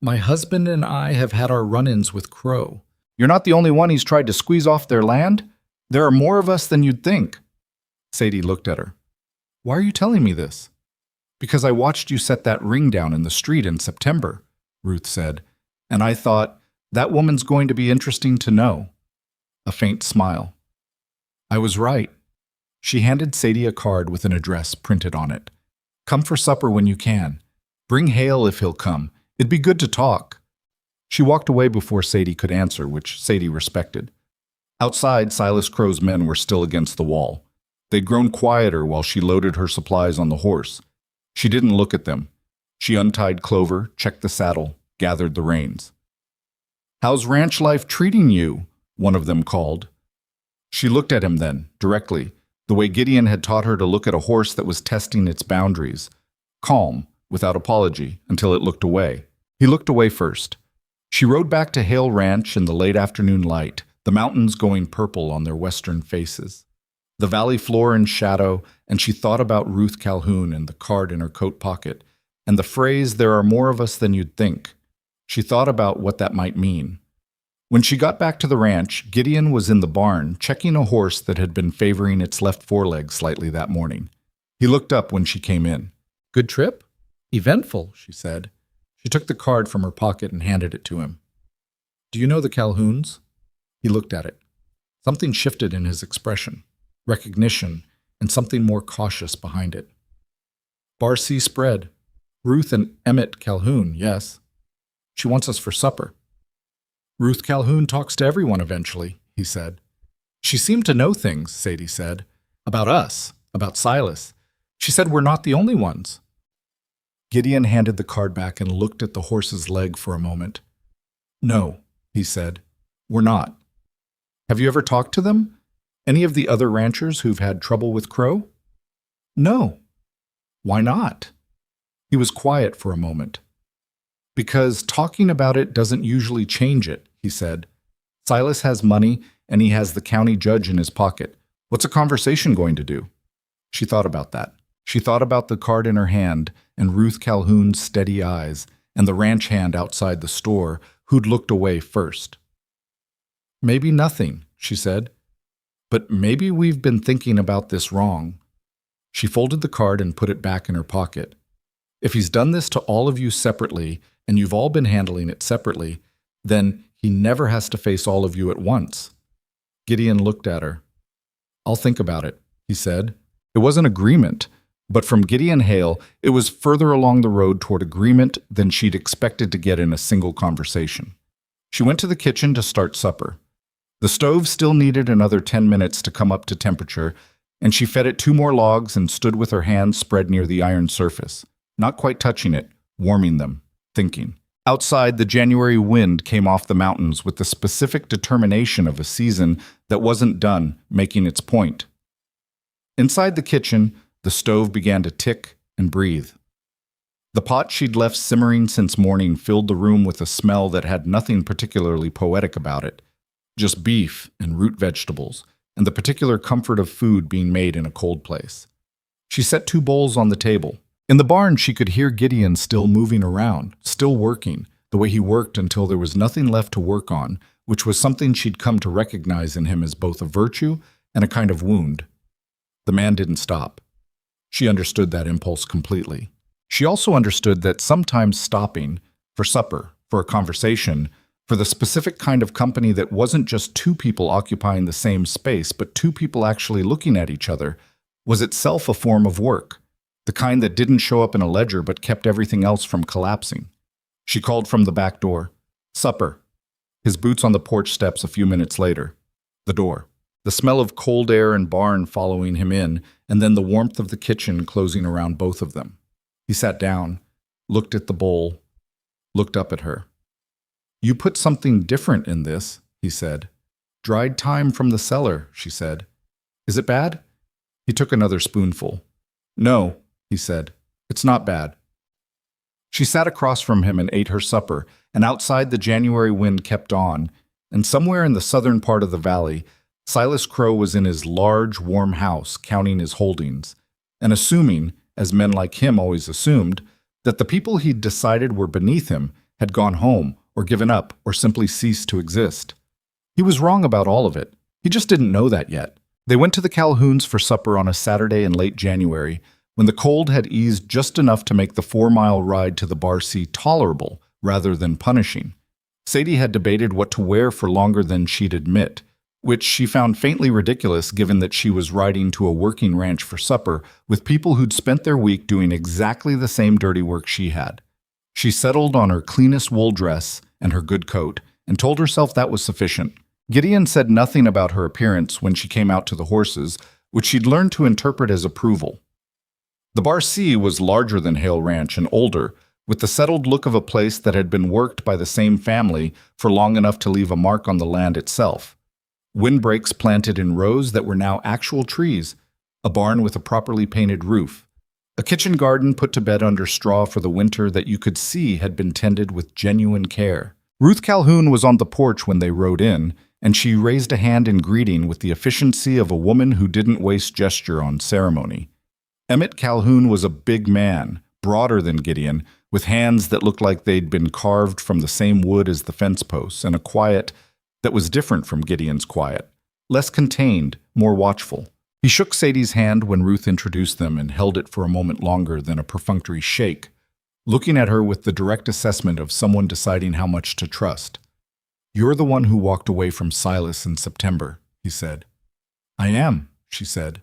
"My husband and I have had our run-ins with Crow." "You're not the only one he's tried to squeeze off their land? There are more of us than you'd think." Sadie looked at her. "Why are you telling me this?" "Because I watched you set that ring down in the street in September," Ruth said, "and I thought, that woman's going to be interesting to know." A faint smile. "I was right." She handed Sadie a card with an address printed on it. "Come for supper when you can. Bring Hale if he'll come. It'd be good to talk." She walked away before Sadie could answer, which Sadie respected. Outside, Silas Crow's men were still against the wall. They'd grown quieter while she loaded her supplies on the horse. She didn't look at them. She untied Clover, checked the saddle, gathered the reins. "How's ranch life treating you?" one of them called. She looked at him then, directly, the way Gideon had taught her to look at a horse that was testing its boundaries. Calm, without apology, until it looked away. He looked away first. She rode back to Hale Ranch in the late afternoon light, the mountains going purple on their western faces. The valley floor in shadow, and she thought about Ruth Calhoun and the card in her coat pocket, and the phrase, "There are more of us than you'd think." She thought about what that might mean. When she got back to the ranch, Gideon was in the barn, checking a horse that had been favoring its left foreleg slightly that morning. He looked up when she came in. "Good trip?" "Eventful," she said. She took the card from her pocket and handed it to him. "Do you know the Calhouns?" He looked at it. Something shifted in his expression. Recognition, and something more cautious behind it. "Bar C Spread. Ruth and Emmett Calhoun, yes. She wants us for supper." "Ruth Calhoun talks to everyone eventually," he said. "She seemed to know things," Sadie said. "About us, about Silas. She said we're not the only ones." Gideon handed the card back and looked at the horse's leg for a moment. "No," he said. "We're not. Have you ever talked to them? Any of the other ranchers who've had trouble with Crow?" "No." "Why not?" He was quiet for a moment. "Because talking about it doesn't usually change it," he said. "Silas has money, and he has the county judge in his pocket. What's a conversation going to do?" She thought about that. She thought about the card in her hand, and Ruth Calhoun's steady eyes, and the ranch hand outside the store, who'd looked away first. "Maybe nothing," she said. "But maybe we've been thinking about this wrong." She folded the card and put it back in her pocket. "If he's done this to all of you separately, and you've all been handling it separately, then he never has to face all of you at once." Gideon looked at her. "I'll think about it," he said. It wasn't agreement, but from Gideon Hale, it was further along the road toward agreement than she'd expected to get in a single conversation. She went to the kitchen to start supper. The stove still needed another 10 minutes to come up to temperature, and she fed it 2 more logs and stood with her hands spread near the iron surface, not quite touching it, warming them, thinking. Outside, the January wind came off the mountains with the specific determination of a season that wasn't done, making its point. Inside the kitchen, the stove began to tick and breathe. The pot she'd left simmering since morning filled the room with a smell that had nothing particularly poetic about it, just beef and root vegetables, and the particular comfort of food being made in a cold place. She set 2 bowls on the table. In the barn, she could hear Gideon still moving around, still working, the way he worked until there was nothing left to work on, which was something she'd come to recognize in him as both a virtue and a kind of wound. The man didn't stop. She understood that impulse completely. She also understood that sometimes stopping, for supper, for a conversation, for the specific kind of company that wasn't just two people occupying the same space, but two people actually looking at each other, was itself a form of work, the kind that didn't show up in a ledger but kept everything else from collapsing. She called from the back door, "Supper." His boots on the porch steps a few minutes later. The door. The smell of cold air and barn following him in, and then the warmth of the kitchen closing around both of them. He sat down, looked at the bowl, looked up at her. "You put something different in this," he said. "Dried thyme from the cellar," she said. "Is it bad?" He took another spoonful. "No," he said. "It's not bad." She sat across from him and ate her supper, and outside the January wind kept on, and somewhere in the southern part of the valley, Silas Crow was in his large, warm house counting his holdings, and assuming, as men like him always assumed, that the people he'd decided were beneath him had gone home or given up or simply ceased to exist. He was wrong about all of it. He just didn't know that yet. They went to the Calhouns for supper on a Saturday in late January, when the cold had eased just enough to make the 4-mile ride to the Bar C tolerable rather than punishing. Sadie had debated what to wear for longer than she'd admit, which she found faintly ridiculous given that she was riding to a working ranch for supper with people who'd spent their week doing exactly the same dirty work she had. She settled on her cleanest wool dress and her good coat and told herself that was sufficient. Gideon said nothing about her appearance when she came out to the horses, which she'd learned to interpret as approval. The Bar C was larger than Hale Ranch and older, with the settled look of a place that had been worked by the same family for long enough to leave a mark on the land itself. Windbreaks planted in rows that were now actual trees, a barn with a properly painted roof, a kitchen garden put to bed under straw for the winter that you could see had been tended with genuine care. Ruth Calhoun was on the porch when they rode in, and she raised a hand in greeting with the efficiency of a woman who didn't waste gesture on ceremony. Emmett Calhoun was a big man, broader than Gideon, with hands that looked like they'd been carved from the same wood as the fence posts, and a quiet that was different from Gideon's quiet, less contained, more watchful. He shook Sadie's hand when Ruth introduced them and held it for a moment longer than a perfunctory shake, looking at her with the direct assessment of someone deciding how much to trust. "You're the one who walked away from Silas in September," he said. "I am," she said.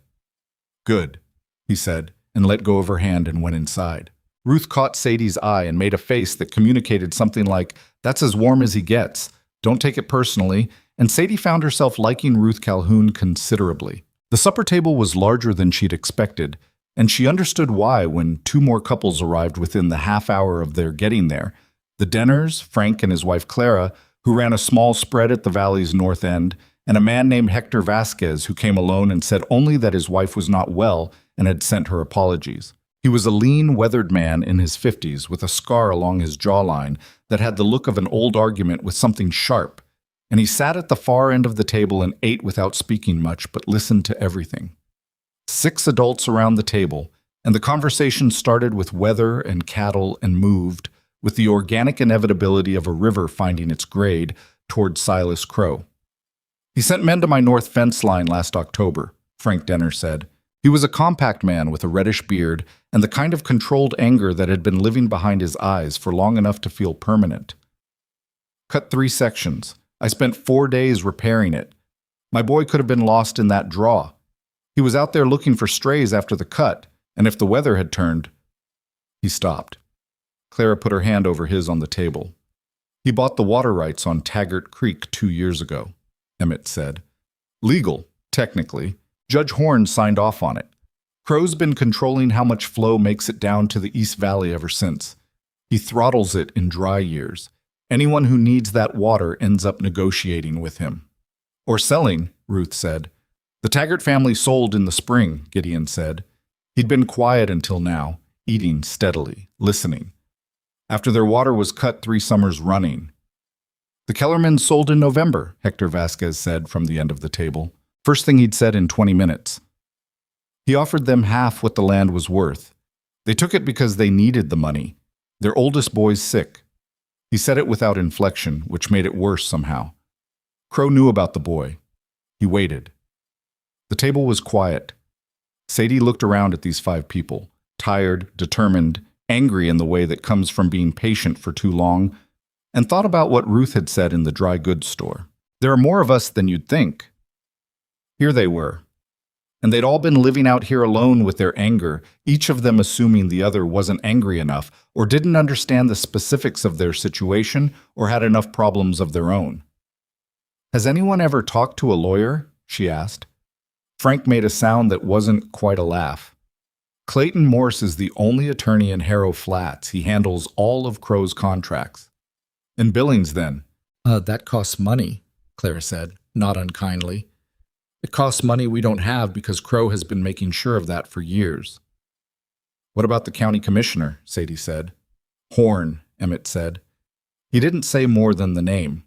"Good," he said, and let go of her hand and went inside. Ruth caught Sadie's eye and made a face that communicated something like, "That's as warm as he gets. Don't take it personally," and Sadie found herself liking Ruth Calhoun considerably. The supper table was larger than she'd expected, and she understood why when two more couples arrived within the half hour of their getting there. The Denners, Frank and his wife Clara, who ran a small spread at the valley's north end, and a man named Hector Vasquez who came alone and said only that his wife was not well and had sent her apologies. He was a lean, weathered man in his 50s with a scar along his jawline that had the look of an old argument with something sharp, and he sat at the far end of the table and ate without speaking much but listened to everything. 6 adults around the table, and the conversation started with weather and cattle and moved, with the organic inevitability of a river finding its grade toward Silas Crow. "He sent men to my north fence line last October," Frank Denner said. He was a compact man with a reddish beard and the kind of controlled anger that had been living behind his eyes for long enough to feel permanent. "Cut 3 sections. I spent 4 days repairing it. My boy could have been lost in that draw. He was out there looking for strays after the cut, and if the weather had turned..." He stopped. Clara put her hand over his on the table. "He bought the water rights on Taggart Creek 2 years ago," Emmett said. "Legal, technically. Judge Horn signed off on it. Crow's been controlling how much flow makes it down to the East Valley ever since. He throttles it in dry years. Anyone who needs that water ends up negotiating with him." "Or selling," Ruth said. "The Taggart family sold in the spring," Gideon said. He'd been quiet until now, eating steadily, listening. "After their water was cut 3 summers running." "The Kellermans sold in November," Hector Vasquez said from the end of the table. First thing he'd said in 20 minutes. He offered them half what the land was worth. They took it because they needed the money. Their oldest boy's sick. He said it without inflection, which made it worse somehow. Crow knew about the boy. He waited. The table was quiet. Sadie looked around at these 5 people, tired, determined, angry in the way that comes from being patient for too long, and thought about what Ruth had said in the dry goods store. There are more of us than you'd think. Here they were. And they'd all been living out here alone with their anger, each of them assuming the other wasn't angry enough, or didn't understand the specifics of their situation, or had enough problems of their own. "Has anyone ever talked to a lawyer?" she asked. Frank made a sound that wasn't quite a laugh. "Clayton Morse is the only attorney in Harrow Flats. He handles all of Crow's contracts." "In Billings, then?" That costs money," Clara said, not unkindly. "It costs money we don't have because Crow has been making sure of that for years." "What about the county commissioner?" Sadie said. "Horn," Emmett said. He didn't say more than the name.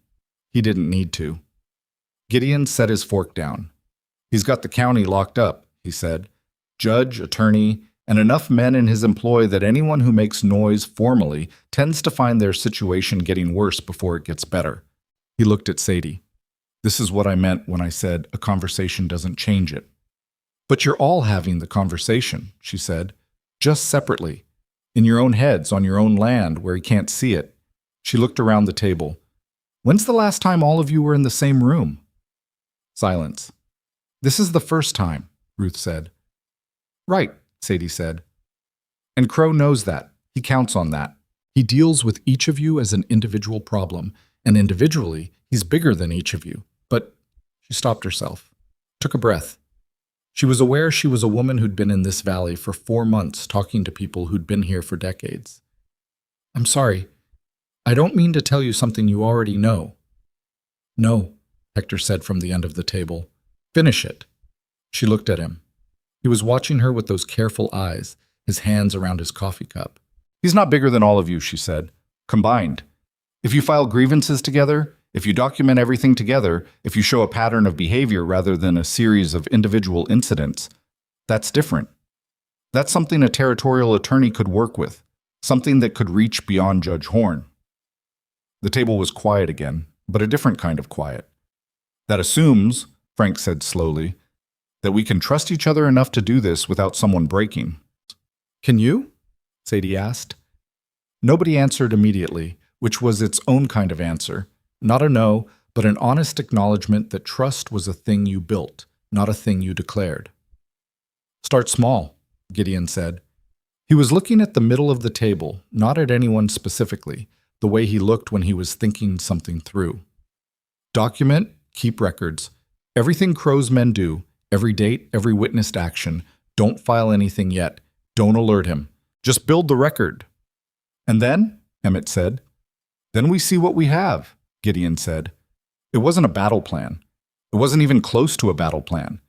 He didn't need to. Gideon set his fork down. "He's got the county locked up," he said. "Judge, attorney, and enough men in his employ that anyone who makes noise formally tends to find their situation getting worse before it gets better." He looked at Sadie. "This is what I meant when I said a conversation doesn't change it." "But you're all having the conversation," she said, "just separately, in your own heads, on your own land, where he can't see it." She looked around the table. "When's the last time all of you were in the same room?" Silence. "This is the first time," Ruth said. "Right," Sadie said. "And Crow knows that. He counts on that. He deals with each of you as an individual problem, and individually, he's bigger than each of you. But," she stopped herself, took a breath. She was aware she was a woman who'd been in this valley for 4 months talking to people who'd been here for decades. "I'm sorry. I don't mean to tell you something you already know." "No," Hector said from the end of the table. "Finish it." She looked at him. He was watching her with those careful eyes, his hands around his coffee cup. "He's not bigger than all of you," she said, "combined. If you file grievances together, if you document everything together, if you show a pattern of behavior rather than a series of individual incidents, that's different. That's something a territorial attorney could work with, something that could reach beyond Judge Horn." The table was quiet again, but a different kind of quiet. "That assumes," Frank said slowly, "that we can trust each other enough to do this without someone breaking." "Can you?" Sadie asked. Nobody answered immediately, which was its own kind of answer. Not a no, but an honest acknowledgement that trust was a thing you built, not a thing you declared. "Start small," Gideon said. He was looking at the middle of the table, not at anyone specifically, the way he looked when he was thinking something through. "Document, keep records. Everything Crow's men do, every date, every witnessed action. Don't file anything yet. Don't alert him. Just build the record." "And then?" Emmett said. "Then we see what we have," Gideon said. It wasn't a battle plan. It wasn't even close to a battle plan.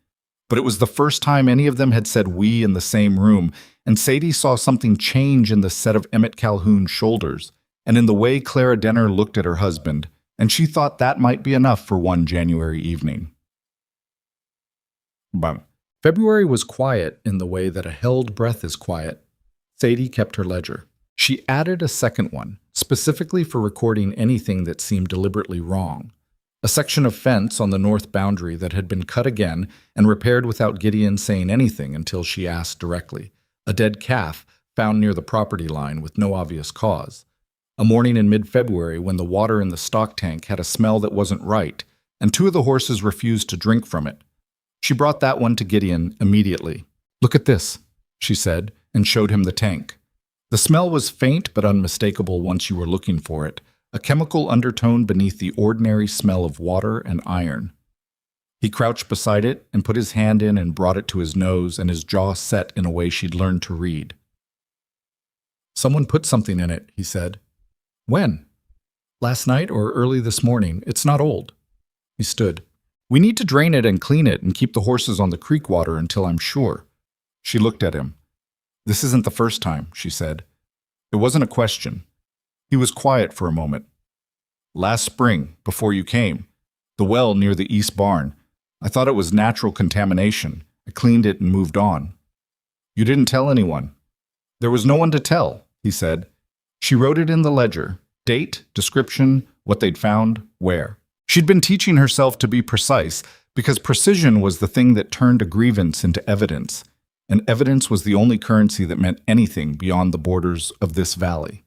But it was the first time any of them had said "we" in the same room, and Sadie saw something change in the set of Emmett Calhoun's shoulders, and in the way Clara Denner looked at her husband, and she thought that might be enough for one January evening. February was quiet in the way that a held breath is quiet. Sadie kept her ledger. She added a second one, specifically for recording anything that seemed deliberately wrong. A section of fence on the north boundary that had been cut again and repaired without Gideon saying anything until she asked directly. A dead calf found near the property line with no obvious cause. A morning in mid-February when the water in the stock tank had a smell that wasn't right, and 2 of the horses refused to drink from it. She brought that one to Gideon immediately. "Look at this," she said, and showed him the tank. The smell was faint but unmistakable once you were looking for it, a chemical undertone beneath the ordinary smell of water and iron. He crouched beside it and put his hand in and brought it to his nose, and his jaw set in a way she'd learned to read. "Someone put something in it," he said. "When?" "Last night or early this morning. It's not old." He stood. "We need to drain it and clean it and keep the horses on the creek water until I'm sure." She looked at him. "This isn't the first time," she said. It wasn't a question. He was quiet for a moment. "Last spring, before you came, the well near the east barn. I thought it was natural contamination. I cleaned it and moved on." "You didn't tell anyone." "There was no one to tell," he said. "She wrote it in the ledger. Date, description, what they'd found, where. She'd been teaching herself to be precise because precision was the thing that turned a grievance into evidence, and evidence was the only currency that meant anything beyond the borders of this valley.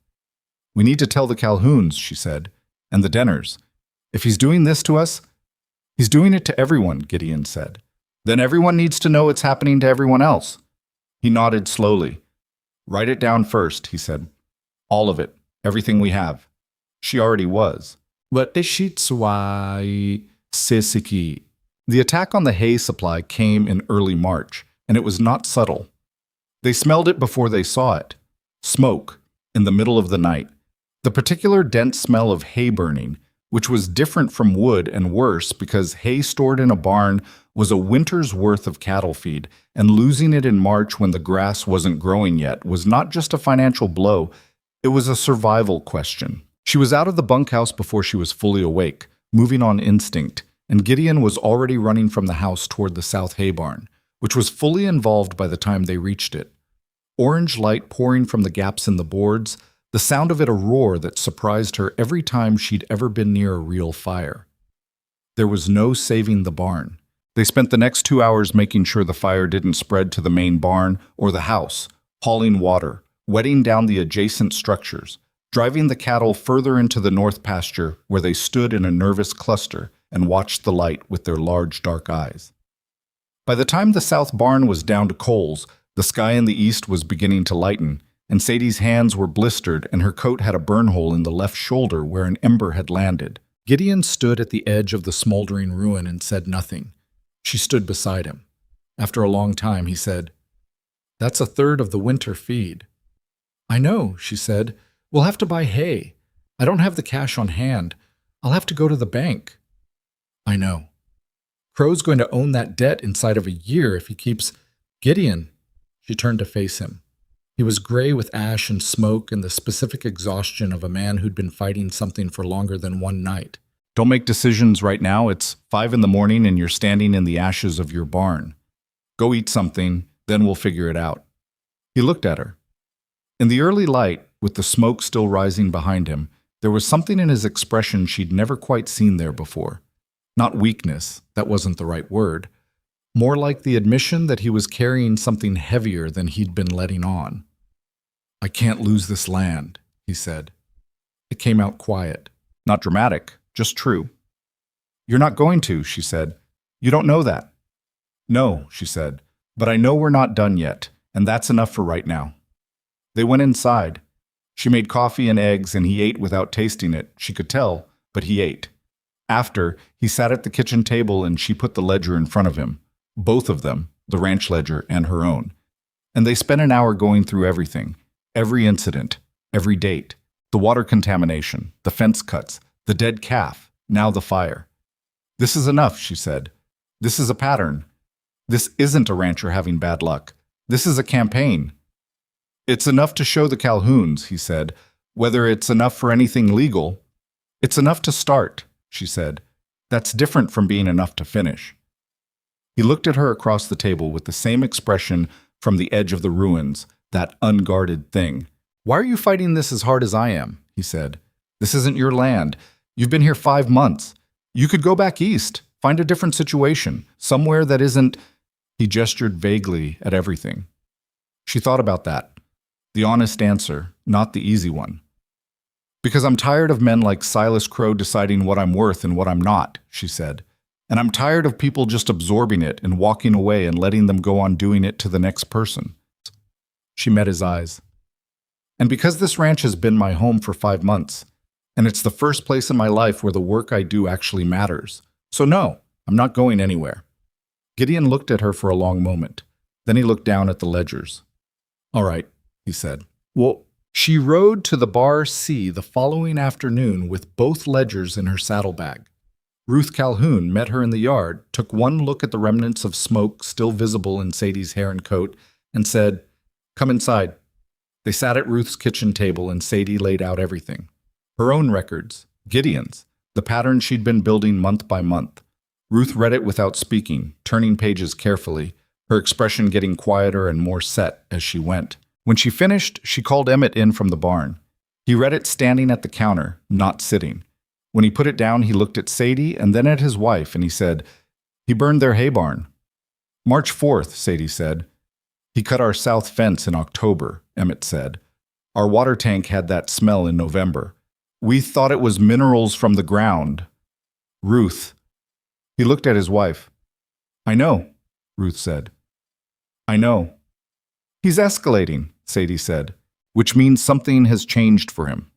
"We need to tell the Calhouns," she said, "and the Denners. If he's doing this to us, he's doing it to everyone," Gideon said. "Then everyone needs to know it's happening to everyone else." He nodded slowly. "Write it down first," he said. "All of it, everything we have." She already was. But the attack on the hay supply came in early March, and it was not subtle. They smelled it before they saw it. Smoke, in the middle of the night. The particular dense smell of hay burning, which was different from wood and worse because hay stored in a barn was a winter's worth of cattle feed, and losing it in March when the grass wasn't growing yet was not just a financial blow, it was a survival question. She was out of the bunkhouse before she was fully awake, moving on instinct, and Gideon was already running from the house toward the south hay barn, which was fully involved by the time they reached it. Orange light pouring from the gaps in the boards, the sound of it a roar that surprised her every time she'd ever been near a real fire. There was no saving the barn. They spent the next 2 hours making sure the fire didn't spread to the main barn or the house, hauling water, wetting down the adjacent structures, driving the cattle further into the north pasture where they stood in a nervous cluster and watched the light with their large dark eyes. By the time the south barn was down to coals, the sky in the east was beginning to lighten, and Sadie's hands were blistered and her coat had a burn hole in the left shoulder where an ember had landed. Gideon stood at the edge of the smoldering ruin and said nothing. She stood beside him. After a long time, he said, "That's a third of the winter feed." "I know," she said. "We'll have to buy hay. I don't have the cash on hand. I'll have to go to the bank." "I know. Crow's going to own that debt inside of a year if he keeps—" "Gideon." She turned to face him. He was gray with ash and smoke and the specific exhaustion of a man who'd been fighting something for longer than one night. "Don't make decisions right now. It's 5 in the morning and you're standing in the ashes of your barn. Go eat something, then we'll figure it out." He looked at her. In the early light, with the smoke still rising behind him, there was something in his expression she'd never quite seen there before. Not weakness, that wasn't the right word. More like the admission that he was carrying something heavier than he'd been letting on. "I can't lose this land," he said. It came out quiet. Not dramatic, just true. "You're not going to," she said. "You don't know that." "No," she said, "but I know we're not done yet, and that's enough for right now." They went inside. She made coffee and eggs, and he ate without tasting it. She could tell, but he ate. After, he sat at the kitchen table and she put the ledger in front of him. Both of them, the ranch ledger and her own. And they spent an hour going through everything. Every incident, every date, the water contamination, the fence cuts, the dead calf, now the fire. "This is enough," she said. "This is a pattern. This isn't a rancher having bad luck. This is a campaign." "It's enough to show the Calhouns," he said. "Whether it's enough for anything legal, it's enough to start," she said. "That's different from being enough to finish." He looked at her across the table with the same expression from the edge of the ruins, that unguarded thing. "Why are you fighting this as hard as I am?" he said. "This isn't your land. You've been here 5 months. You could go back east, find a different situation, somewhere that isn't—" He gestured vaguely at everything. She thought about that. The honest answer, not the easy one. "Because I'm tired of men like Silas Crow deciding what I'm worth and what I'm not," she said. "And I'm tired of people just absorbing it and walking away and letting them go on doing it to the next person." She met his eyes. "And because this ranch has been my home for 5 months, and it's the first place in my life where the work I do actually matters. So no, I'm not going anywhere." Gideon looked at her for a long moment. Then he looked down at the ledgers. "All right," he said. "Well," she rode to the Bar C the following afternoon with both ledgers in her saddlebag. Ruth Calhoun met her in the yard, took one look at the remnants of smoke still visible in Sadie's hair and coat, and said, "Come inside." They sat at Ruth's kitchen table and Sadie laid out everything. Her own records, Gideon's, the pattern she'd been building month by month. Ruth read it without speaking, turning pages carefully, her expression getting quieter and more set as she went. When she finished, she called Emmett in from the barn. He read it standing at the counter, not sitting. When he put it down, he looked at Sadie and then at his wife, and he said, "He burned their hay barn." "March 4th, Sadie said. "He cut our south fence in October," Emmett said. "Our water tank had that smell in November. We thought it was minerals from the ground." "Ruth." He looked at his wife. "I know," Ruth said. "I know." "He's escalating," Sadie said, "which means something has changed for him.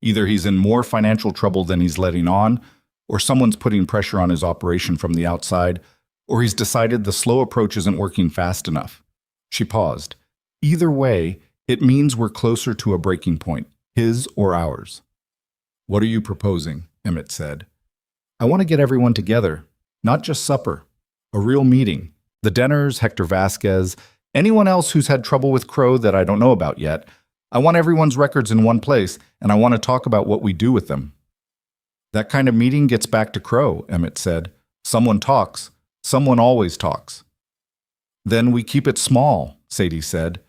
Either he's in more financial trouble than he's letting on, or someone's putting pressure on his operation from the outside, or he's decided the slow approach isn't working fast enough." She paused. "Either way, it means we're closer to a breaking point, his or ours." "What are you proposing?" Emmett said. "I want to get everyone together, not just supper. A real meeting. The Denners, Hector Vasquez, anyone else who's had trouble with Crow that I don't know about yet. I want everyone's records in one place, and I want to talk about what we do with them." "That kind of meeting gets back to Crow," Emmett said. "Someone talks. Someone always talks." "Then we keep it small," Sadie said.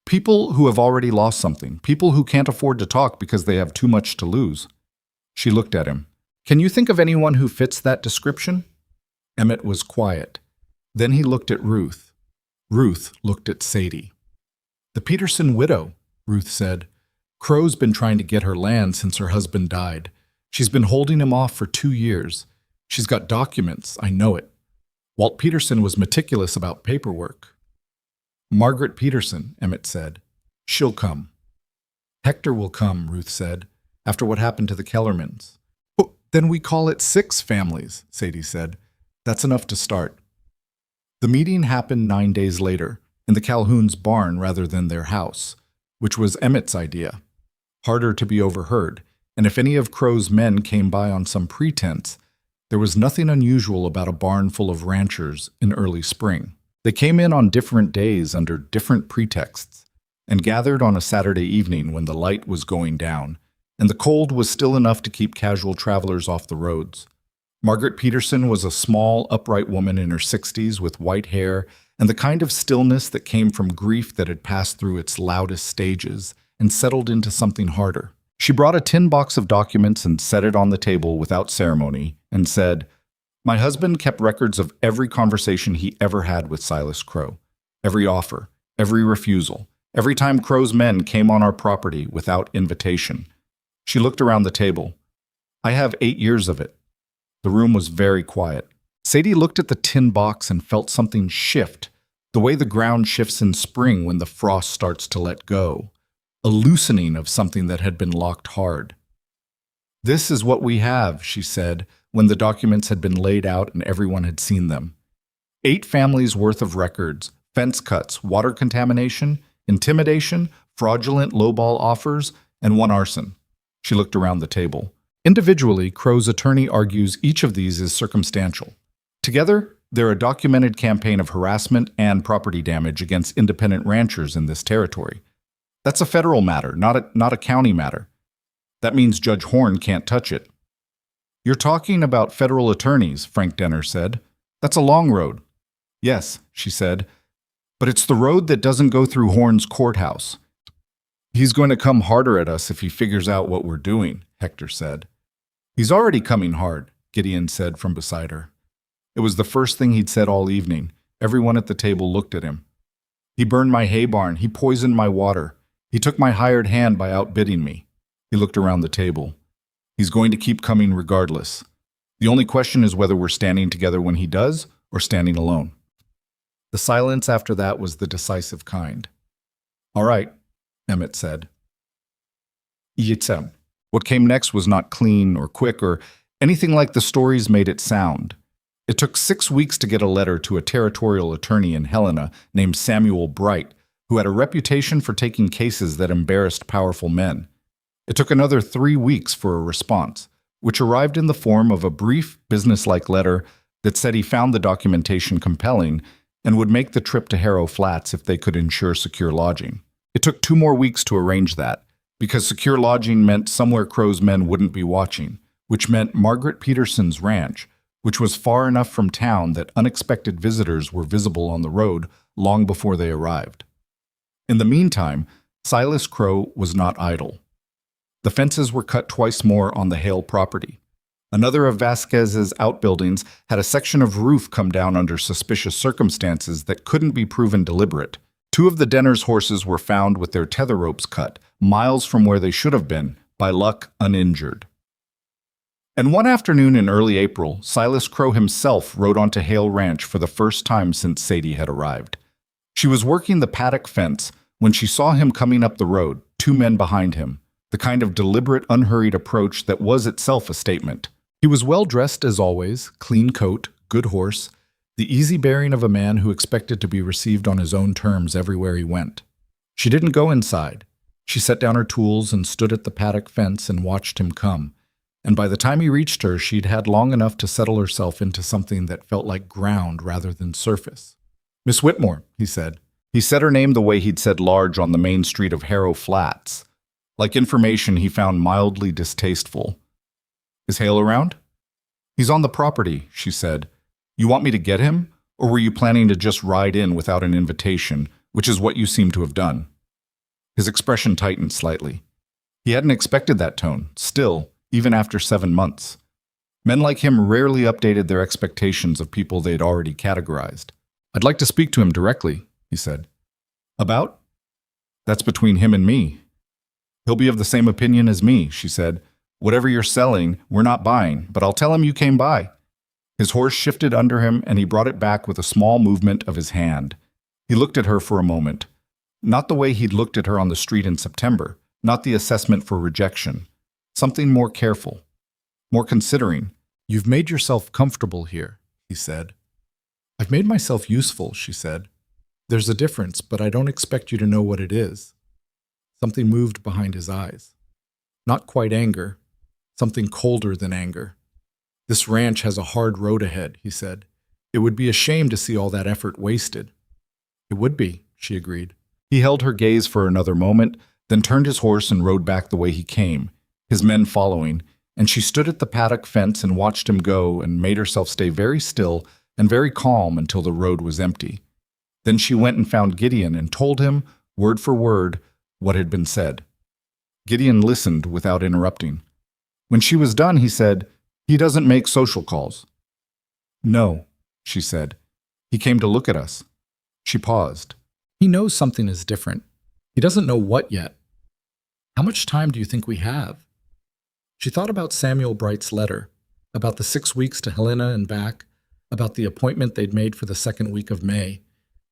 "People who have already lost something. People who can't afford to talk because they have too much to lose." She looked at him. "Can you think of anyone who fits that description?" Emmett was quiet. Then he looked at Ruth. Ruth looked at Sadie. "The Peterson widow," Ruth said. "Crow's been trying to get her land since her husband died. She's been holding him off for 2 years. She's got documents, I know it. Walt Peterson was meticulous about paperwork." "Margaret Peterson," Emmett said. "She'll come." "Hector will come," Ruth said, "after what happened to the Kellermans." "Oh, then we call it 6 families," Sadie said. "That's enough to start." The meeting happened 9 days later, in the Calhoun's barn rather than their house, which was Emmett's idea. Harder to be overheard, and if any of Crow's men came by on some pretense, there was nothing unusual about a barn full of ranchers in early spring. They came in on different days under different pretexts, and gathered on a Saturday evening when the light was going down, and the cold was still enough to keep casual travelers off the roads. Margaret Peterson was a small, upright woman in her 60s with white hair and the kind of stillness that came from grief that had passed through its loudest stages and settled into something harder. She brought a tin box of documents and set it on the table without ceremony and said, "My husband kept records of every conversation he ever had with Silas Crow, every offer, every refusal, every time Crow's men came on our property without invitation." She looked around the table. "I have 8 years of it." The room was very quiet. Sadie looked at the tin box and felt something shift, the way the ground shifts in spring when the frost starts to let go, a loosening of something that had been locked hard. "This is what we have," she said, when the documents had been laid out and everyone had seen them. 8 families' worth of records, fence cuts, water contamination, intimidation, fraudulent lowball offers, and 1 arson. She looked around the table. Individually, Crow's attorney argues each of these is circumstantial. Together, they're a documented campaign of harassment and property damage against independent ranchers in this territory. That's a federal matter, not a county matter. That means Judge Horn can't touch it. "You're talking about federal attorneys," Frank Denner said. "That's a long road." "Yes," she said, "but it's the road that doesn't go through Horn's courthouse." "He's going to come harder at us if he figures out what we're doing," Hector said. "He's already coming hard," Gideon said from beside her. It was the first thing he'd said all evening. Everyone at the table looked at him. "He burned my hay barn. He poisoned my water. He took my hired hand by outbidding me." He looked around the table. "He's going to keep coming regardless. The only question is whether we're standing together when he does or standing alone." The silence after that was the decisive kind. "All right," Emmett said. "Yitzem." What came next was not clean or quick or anything like the stories made it sound. It took 6 weeks to get a letter to a territorial attorney in Helena named Samuel Bright, who had a reputation for taking cases that embarrassed powerful men. It took another 3 weeks for a response, which arrived in the form of a brief, businesslike letter that said he found the documentation compelling and would make the trip to Harrow Flats if they could ensure secure lodging. It took 2 more weeks to arrange that, because secure lodging meant somewhere Crow's men wouldn't be watching, which meant Margaret Peterson's ranch, which was far enough from town that unexpected visitors were visible on the road long before they arrived. In the meantime, Silas Crow was not idle. The fences were cut twice more on the Hale property. Another of Vasquez's outbuildings had a section of roof come down under suspicious circumstances that couldn't be proven deliberate. Two of the Denner's horses were found with their tether ropes cut, miles from where they should have been, by luck uninjured. And one afternoon in early April, Silas Crow himself rode onto Hale Ranch for the first time since Sadie had arrived. She was working the paddock fence when she saw him coming up the road, two men behind him, the kind of deliberate, unhurried approach that was itself a statement. He was well dressed as always, clean coat, good horse, the easy bearing of a man who expected to be received on his own terms everywhere he went. She didn't go inside. She set down her tools and stood at the paddock fence and watched him come. And by the time he reached her, she'd had long enough to settle herself into something that felt like ground rather than surface. "Miss Whitmore," he said. He said her name the way he'd said large on the main street of Harrow Flats, like information he found mildly distasteful. "Is Hale around?" "He's on the property," she said. "You want me to get him, or were you planning to just ride in without an invitation, which is what you seem to have done?" His expression tightened slightly. He hadn't expected that tone, still, even after 7 months. Men like him rarely updated their expectations of people they'd already categorized. "I'd like to speak to him directly," he said. "About?" "That's between him and me." "He'll be of the same opinion as me," she said. "Whatever you're selling, we're not buying, but I'll tell him you came by." His horse shifted under him, and he brought it back with a small movement of his hand. He looked at her for a moment. Not the way he'd looked at her on the street in September, not the assessment for rejection. Something more careful, more considering. "You've made yourself comfortable here," he said. "I've made myself useful," she said. "There's a difference, but I don't expect you to know what it is." Something moved behind his eyes. Not quite anger, something colder than anger. "This ranch has a hard road ahead," he said. "It would be a shame to see all that effort wasted." "It would be," she agreed. He held her gaze for another moment, then turned his horse and rode back the way he came, his men following, and she stood at the paddock fence and watched him go and made herself stay very still and very calm until the road was empty. Then she went and found Gideon and told him, word for word, what had been said. Gideon listened without interrupting. When she was done, he said, "He doesn't make social calls." "No," she said. "He came to look at us." She paused. "He knows something is different. He doesn't know what yet. How much time do you think we have?" She thought about Samuel Bright's letter, about the 6 weeks to Helena and back, about the appointment they'd made for the second week of May,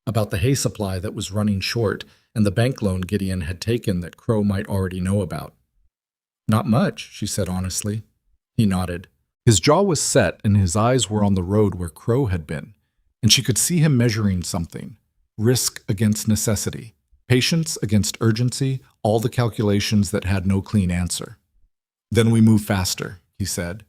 about the hay supply that was running short and the bank loan Gideon had taken that Crow might already know about. "Not much," she said honestly. He nodded. His jaw was set and his eyes were on the road where Crow had been, and she could see him measuring something. Risk against necessity, patience against urgency, all the calculations that had no clean answer. "Then we move faster," he said.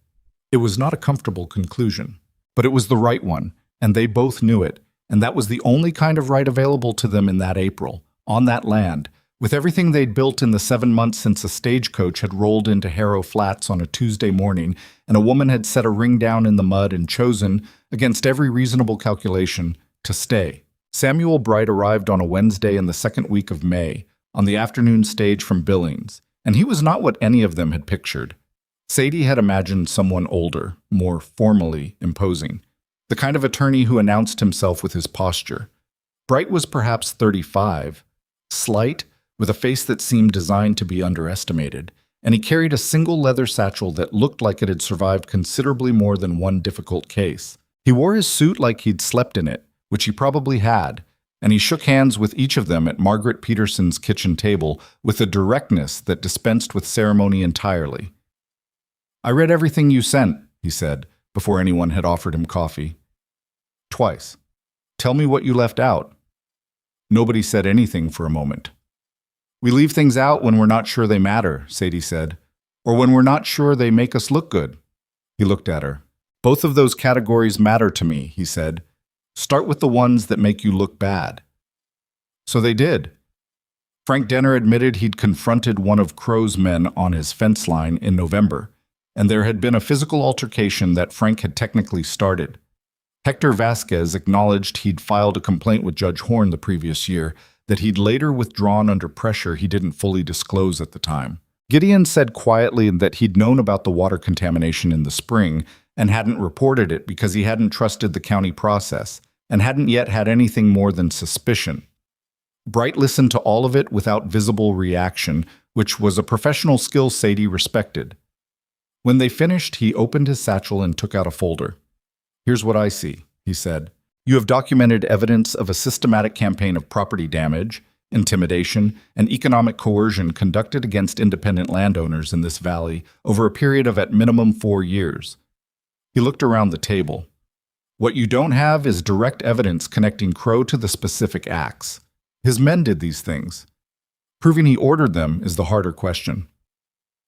It was not a comfortable conclusion, but it was the right one, and they both knew it, and that was the only kind of right available to them in that April, on that land, with everything they'd built in the 7 months since a stagecoach had rolled into Harrow Flats on a Tuesday morning, and a woman had set a ring down in the mud and chosen, against every reasonable calculation, to stay. Samuel Bright arrived on a Wednesday in the second week of May, on the afternoon stage from Billings, and he was not what any of them had pictured. Sadie had imagined someone older, more formally imposing, the kind of attorney who announced himself with his posture. Bright was perhaps 35, slight, with a face that seemed designed to be underestimated, and he carried a single leather satchel that looked like it had survived considerably more than one difficult case. He wore his suit like he'd slept in it, which he probably had, and he shook hands with each of them at Margaret Peterson's kitchen table with a directness that dispensed with ceremony entirely. "I read everything you sent," he said, before anyone had offered him coffee. "Twice. Tell me what you left out." Nobody said anything for a moment. "We leave things out when we're not sure they matter," Sadie said, "or when we're not sure they make us look good." He looked at her. "Both of those categories matter to me," he said. "Start with the ones that make you look bad." So they did. Frank Denner admitted he'd confronted one of Crow's men on his fence line in November, and there had been a physical altercation that Frank had technically started. Hector Vasquez acknowledged he'd filed a complaint with Judge Horn the previous year, that he'd later withdrawn under pressure he didn't fully disclose at the time. Gideon said quietly that he'd known about the water contamination in the spring and hadn't reported it because he hadn't trusted the county process and hadn't yet had anything more than suspicion. Bright listened to all of it without visible reaction, which was a professional skill Sadie respected. When they finished, he opened his satchel and took out a folder. "Here's what I see," he said. "You have documented evidence of a systematic campaign of property damage, intimidation, and economic coercion conducted against independent landowners in this valley over a period of at minimum 4 years." He looked around the table. "What you don't have is direct evidence connecting Crow to the specific acts. His men did these things. Proving he ordered them is the harder question."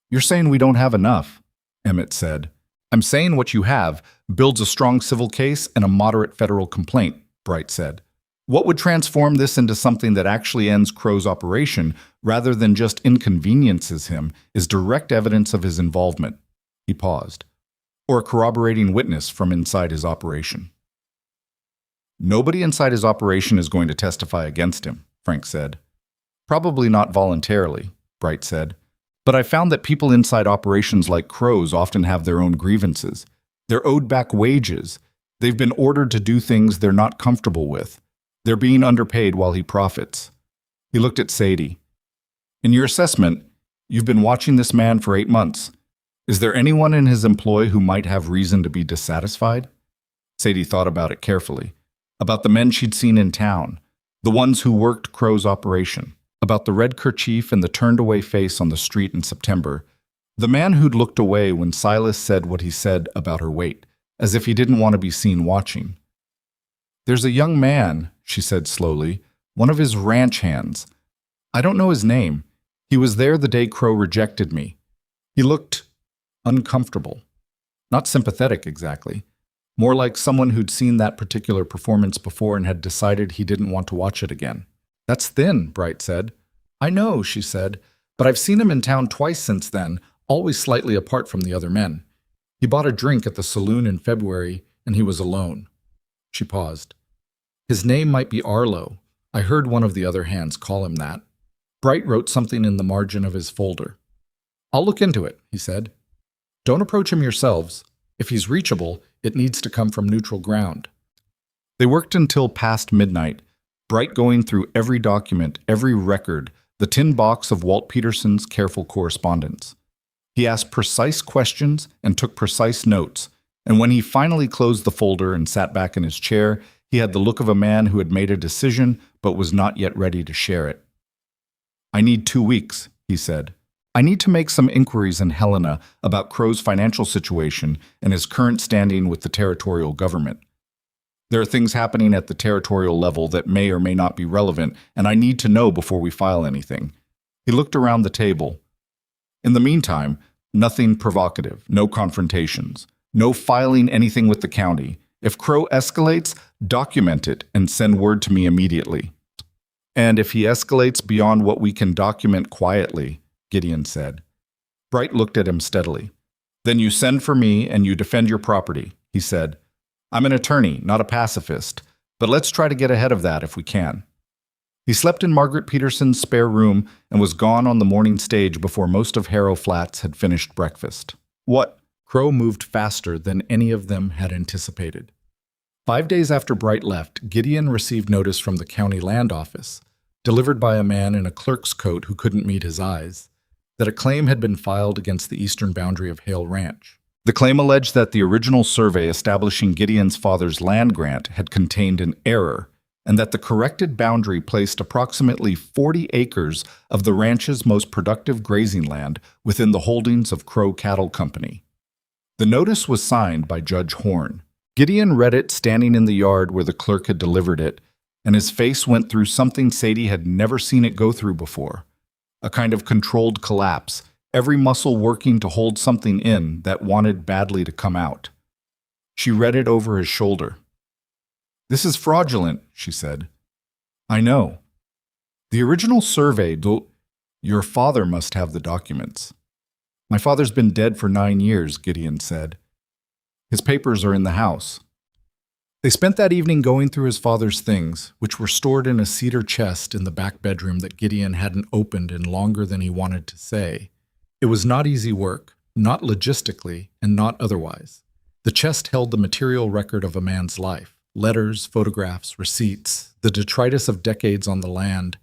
"You're saying we don't have enough," Emmett said. "I'm saying what you have builds a strong civil case and a moderate federal complaint," Bright said. "What would transform this into something that actually ends Crow's operation rather than just inconveniences him is direct evidence of his involvement." He paused. "Or a corroborating witness from inside his operation." "Nobody inside his operation is going to testify against him," Frank said. "Probably not voluntarily," Bright said. "But I found that people inside operations like Crow's often have their own grievances. They're owed back wages. They've been ordered to do things they're not comfortable with. They're being underpaid while he profits." He looked at Sadie. "In your assessment, you've been watching this man for 8 months. Is there anyone in his employ who might have reason to be dissatisfied?" Sadie thought about it carefully. About the men she'd seen in town, the ones who worked Crow's operation, about the red kerchief and the turned-away face on the street in September, the man who'd looked away when Silas said what he said about her weight, as if he didn't want to be seen watching. "There's a young man," she said slowly, "one of his ranch hands. I don't know his name. He was there the day Crow rejected me. He looked uncomfortable. Not sympathetic exactly. More like someone who'd seen that particular performance before and had decided he didn't want to watch it again." "That's thin," Bright said. "I know," she said, "but I've seen him in town twice since then, always slightly apart from the other men. He bought a drink at the saloon in February, and he was alone." She paused. "His name might be Arlo. I heard one of the other hands call him that." Bright wrote something in the margin of his folder. "I'll look into it," he said. "Don't approach him yourselves. If he's reachable, it needs to come from neutral ground." They worked until past midnight, Bright going through every document, every record, the tin box of Walt Peterson's careful correspondence. He asked precise questions and took precise notes, and when he finally closed the folder and sat back in his chair, he had the look of a man who had made a decision but was not yet ready to share it. "I need 2 weeks," he said. "I need to make some inquiries in Helena about Crow's financial situation and his current standing with the territorial government. There are things happening at the territorial level that may or may not be relevant, and I need to know before we file anything." He looked around the table. "In the meantime, nothing provocative, no confrontations, no filing anything with the county. If Crow escalates, document it and send word to me immediately." "And if he escalates beyond what we can document quietly," Gideon said. Bright looked at him steadily. "Then you send for me and you defend your property," he said. "I'm an attorney, not a pacifist, but let's try to get ahead of that if we can." He slept in Margaret Peterson's spare room and was gone on the morning stage before most of Harrow Flats had finished breakfast. What? Crow moved faster than any of them had anticipated. 5 days after Bright left, Gideon received notice from the county land office, delivered by a man in a clerk's coat who couldn't meet his eyes, that a claim had been filed against the eastern boundary of Hale Ranch. The claim alleged that the original survey establishing Gideon's father's land grant had contained an error, and that the corrected boundary placed approximately 40 acres of the ranch's most productive grazing land within the holdings of Crow Cattle Company. The notice was signed by Judge Horn. Gideon read it standing in the yard where the clerk had delivered it, and his face went through something Sadie had never seen it go through before, a kind of controlled collapse, every muscle working to hold something in that wanted badly to come out. She read it over his shoulder. "This is fraudulent," she said. "I know. The original survey, your father must have the documents." "My father's been dead for 9 years," Gideon said. "His papers are in the house." They spent that evening going through his father's things, which were stored in a cedar chest in the back bedroom that Gideon hadn't opened in longer than he wanted to say. It was not easy work, not logistically, and not otherwise. The chest held the material record of a man's life. Letters, photographs, receipts, the detritus of decades on the land,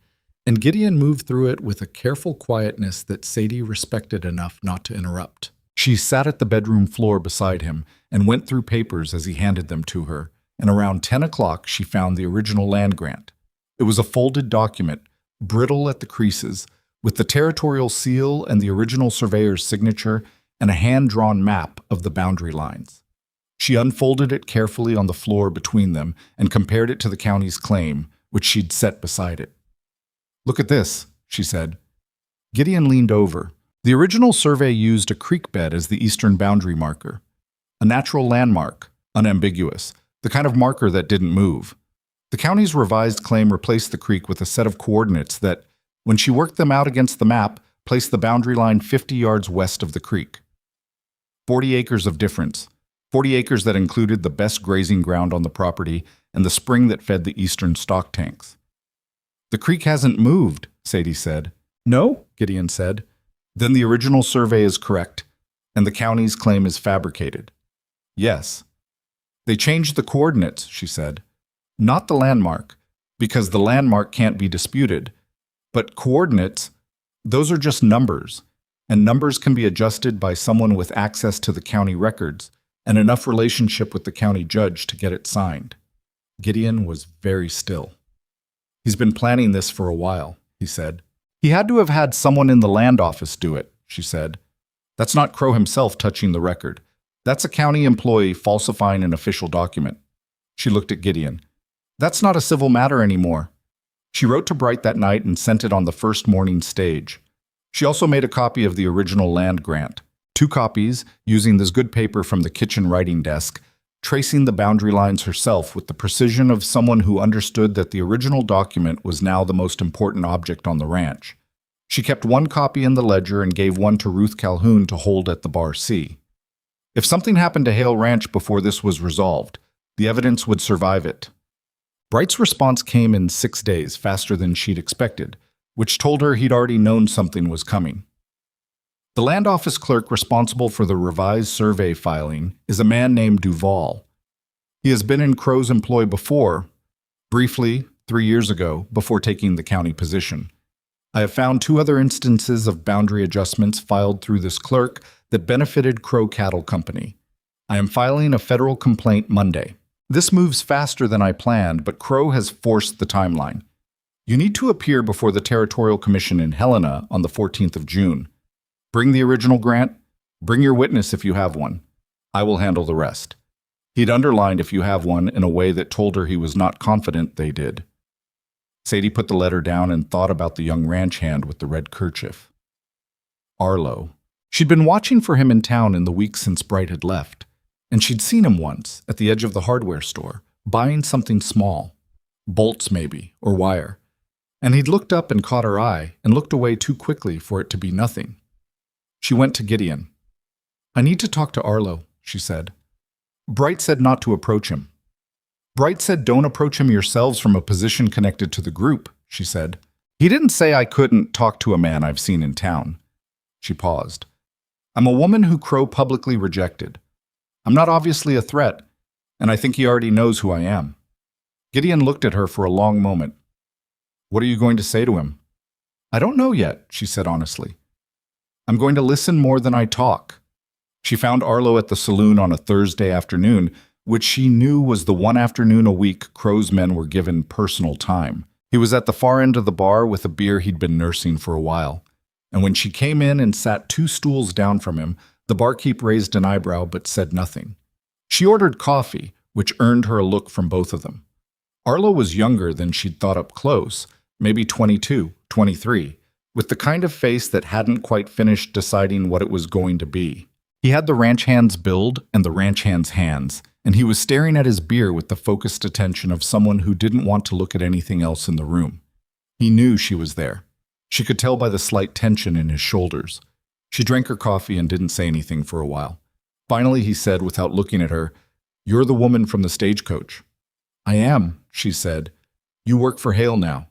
and Gideon moved through it with a careful quietness that Sadie respected enough not to interrupt. She sat at the bedroom floor beside him and went through papers as he handed them to her, and around 10 o'clock she found the original land grant. It was a folded document, brittle at the creases, with the territorial seal and the original surveyor's signature and a hand-drawn map of the boundary lines. She unfolded it carefully on the floor between them and compared it to the county's claim, which she'd set beside it. "Look at this," she said. Gideon leaned over. The original survey used a creek bed as the eastern boundary marker. A natural landmark, unambiguous, the kind of marker that didn't move. The county's revised claim replaced the creek with a set of coordinates that, when she worked them out against the map, placed the boundary line 50 yards west of the creek. 40 acres of difference. 40 acres that included the best grazing ground on the property and the spring that fed the eastern stock tanks. "The creek hasn't moved," Sadie said. "No," Gideon said. "Then the original survey is correct, and the county's claim is fabricated." "Yes." "They changed the coordinates," she said. "Not the landmark, because the landmark can't be disputed. But coordinates, those are just numbers, and numbers can be adjusted by someone with access to the county records and enough relationship with the county judge to get it signed." Gideon was very still. "He's been planning this for a while," he said. "He had to have had someone in the land office do it," she said. "That's not Crow himself touching the record. That's a county employee falsifying an official document." She looked at Gideon. "That's not a civil matter anymore." She wrote to Bright that night and sent it on the first morning stage. She also made a copy of the original land grant. 2 copies, using this good paper from the kitchen writing desk, tracing the boundary lines herself with the precision of someone who understood that the original document was now the most important object on the ranch. She kept 1 copy in the ledger and gave 1 to Ruth Calhoun to hold at the Bar C. If something happened to Hale Ranch before this was resolved, the evidence would survive it. Bright's response came in 6 days, faster than she'd expected, which told her he'd already known something was coming. The land office clerk responsible for the revised survey filing is a man named Duval. He has been in Crow's employ before, briefly, 3 years ago, before taking the county position. I have found 2 other instances of boundary adjustments filed through this clerk that benefited Crow Cattle Company. I am filing a federal complaint Monday. This moves faster than I planned, but Crow has forced the timeline. You need to appear before the Territorial Commission in Helena on the 14th of June. Bring the original grant. Bring your witness if you have one. I will handle the rest. He'd underlined "if you have one" in a way that told her he was not confident they did. Sadie put the letter down and thought about the young ranch hand with the red kerchief. Arlo. She'd been watching for him in town in the week since Bright had left, and she'd seen him once at the edge of the hardware store, buying something small. Bolts, maybe, or wire. And he'd looked up and caught her eye and looked away too quickly for it to be nothing. She went to Gideon. "I need to talk to Arlo," she said. "Bright said not to approach him." "Bright said don't approach him yourselves from a position connected to the group," she said. "He didn't say I couldn't talk to a man I've seen in town." She paused. "I'm a woman who Crow publicly rejected. I'm not obviously a threat, and I think he already knows who I am." Gideon looked at her for a long moment. "What are you going to say to him?" "I don't know yet," she said honestly. "I'm going to listen more than I talk." She found Arlo at the saloon on a Thursday afternoon, which she knew was the one afternoon a week Crow's men were given personal time. He was at the far end of the bar with a beer he'd been nursing for a while. And when she came in and sat 2 stools down from him, the barkeep raised an eyebrow but said nothing. She ordered coffee, which earned her a look from both of them. Arlo was younger than she'd thought up close, maybe 22, 23. With the kind of face that hadn't quite finished deciding what it was going to be. He had the ranch hand's build and the ranch hand's hands, and he was staring at his beer with the focused attention of someone who didn't want to look at anything else in the room. He knew she was there. She could tell by the slight tension in his shoulders. She drank her coffee and didn't say anything for a while. Finally, he said without looking at her, "You're the woman from the stagecoach." "I am," she said. "You work for Hale now."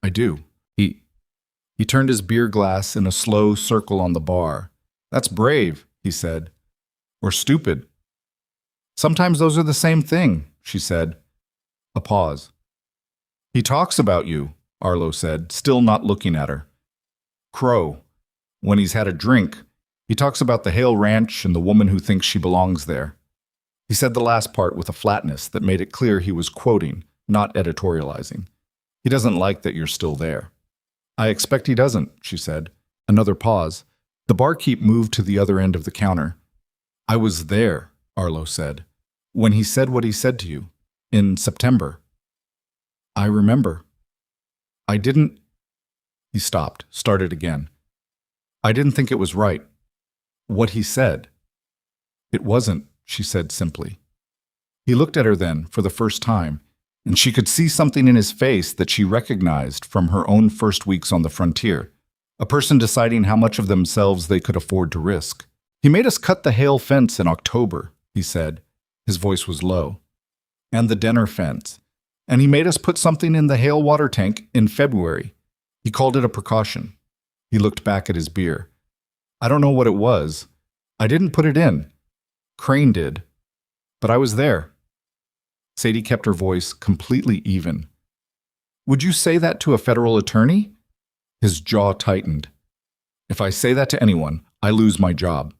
"I do." He turned his beer glass in a slow circle on the bar. "That's brave," he said. "Or stupid." "Sometimes those are the same thing," she said. A pause. "He talks about you," Arlo said, still not looking at her. "Crow. When he's had a drink, he talks about the Hale Ranch and the woman who thinks she belongs there." He said the last part with a flatness that made it clear he was quoting, not editorializing. "He doesn't like that you're still there." "I expect he doesn't," she said. Another pause. The barkeep moved to the other end of the counter. "I was there," Arlo said, "when he said what he said to you. In September." "I remember." "I didn't—" He stopped, started again. "I didn't think it was right. What he said." "It wasn't," she said simply. He looked at her then, for the first time, and she could see something in his face that she recognized from her own first weeks on the frontier, a person deciding how much of themselves they could afford to risk. "He made us cut the Hale fence in October," he said. His voice was low. "And the Denner fence. And he made us put something in the Hale water tank in February. He called it a precaution." He looked back at his beer. "I don't know what it was. I didn't put it in. Crane did. But I was there." Sadie kept her voice completely even. "Would you say that to a federal attorney?" His jaw tightened. "If I say that to anyone, I lose my job.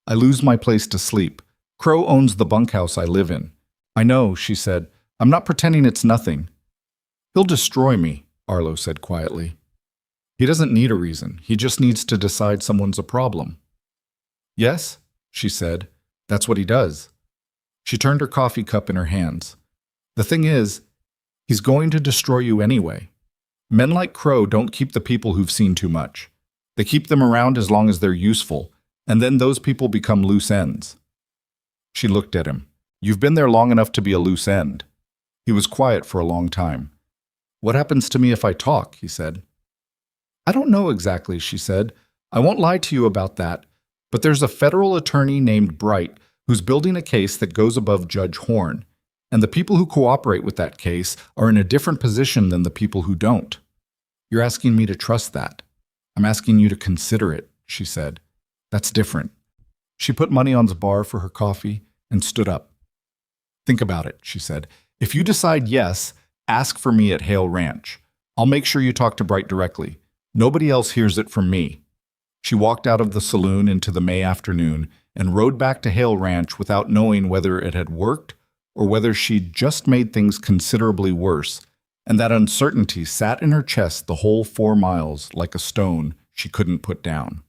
I lose my place to sleep. Crow owns the bunkhouse I live in." "I know," she said. "I'm not pretending it's nothing." "He'll destroy me," Arlo said quietly. "He doesn't need a reason. He just needs to decide someone's a problem." "Yes," she said. "That's what he does." She turned her coffee cup in her hands. "The thing is, he's going to destroy you anyway. Men like Crow don't keep the people who've seen too much. They keep them around as long as they're useful, and then those people become loose ends." She looked at him. "You've been there long enough to be a loose end." He was quiet for a long time. "What happens to me if I talk?" he said. "I don't know exactly," she said. "I won't lie to you about that, but there's a federal attorney named Bright who's building a case that goes above Judge Horn, and the people who cooperate with that case are in a different position than the people who don't. You're asking me to trust that. I'm asking you to consider it," she said. "That's different." She put money on the bar for her coffee and stood up. "Think about it," she said. "If you decide yes, ask for me at Hale Ranch. I'll make sure you talk to Bright directly. Nobody else hears it from me." She walked out of the saloon into the May afternoon and rode back to Hale Ranch without knowing whether it had worked or whether she'd just made things considerably worse, and that uncertainty sat in her chest the whole 4 miles like a stone she couldn't put down.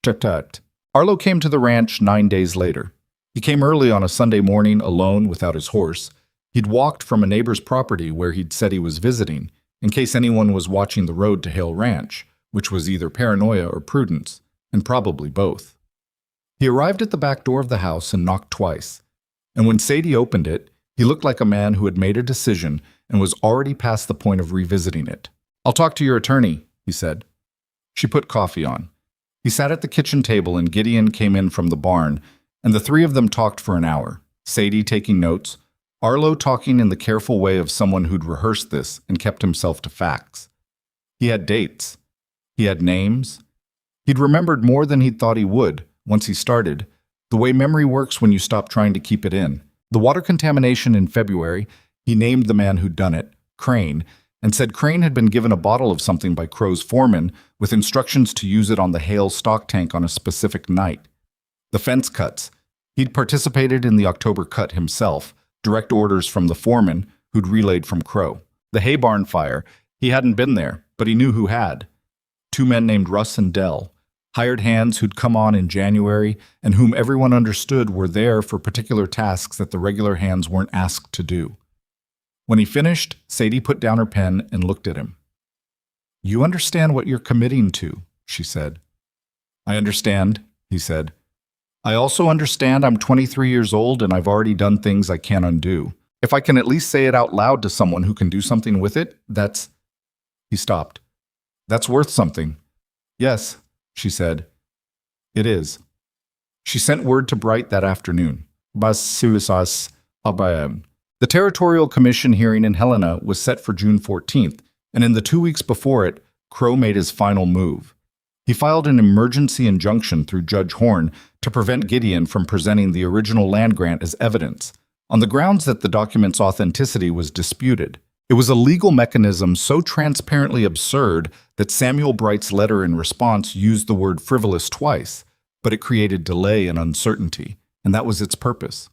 Tut. Arlo came to the ranch 9 days later. He came early on a Sunday morning alone without his horse. He'd walked from a neighbor's property where he'd said he was visiting, in case anyone was watching the road to Hale Ranch, which was either paranoia or prudence, and probably both. He arrived at the back door of the house and knocked twice, and when Sadie opened it, he looked like a man who had made a decision and was already past the point of revisiting it. "I'll talk to your attorney," he said. She put coffee on. He sat at the kitchen table and Gideon came in from the barn, and the three of them talked for an hour, Sadie taking notes, Arlo talking in the careful way of someone who'd rehearsed this and kept himself to facts. He had dates. He had names. He'd remembered more than he'd thought he would, once he started, the way memory works when you stop trying to keep it in. The water contamination in February, he named the man who'd done it, Crane, and said Crane had been given a bottle of something by Crow's foreman with instructions to use it on the Hale stock tank on a specific night. The fence cuts. He'd participated in the October cut himself, direct orders from the foreman who'd relayed from Crow. The hay barn fire, he hadn't been there, but he knew who had. 2 men named Russ and Dell, hired hands who'd come on in January and whom everyone understood were there for particular tasks that the regular hands weren't asked to do. When he finished, Sadie put down her pen and looked at him. "You understand what you're committing to," she said. "I understand," he said. "I also understand I'm 23 years old and I've already done things I can't undo. If I can at least say it out loud to someone who can do something with it, that's—" He stopped. "That's worth something." "Yes," she said. "It is." She sent word to Bright that afternoon. The Territorial Commission hearing in Helena was set for June 14th, and in the 2 weeks before it, Crow made his final move. He filed an emergency injunction through Judge Horn to prevent Gideon from presenting the original land grant as evidence, on the grounds that the document's authenticity was disputed. It was a legal mechanism so transparently absurd that Samuel Bright's letter in response used the word frivolous twice, but it created delay and uncertainty, and that was its purpose.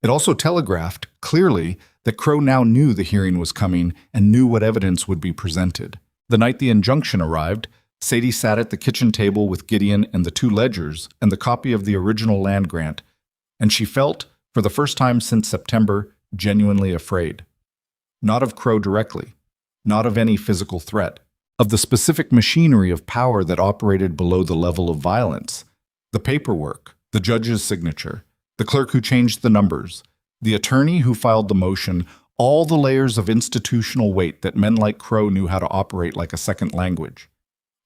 It also telegraphed, clearly, that Crow now knew the hearing was coming and knew what evidence would be presented. The night the injunction arrived, Sadie sat at the kitchen table with Gideon and the two ledgers and the copy of the original land grant, and she felt, for the first time since September, genuinely afraid. Not of Crow directly, not of any physical threat, of the specific machinery of power that operated below the level of violence. The paperwork, the judge's signature, the clerk who changed the numbers, the attorney who filed the motion, all the layers of institutional weight that men like Crow knew how to operate like a second language.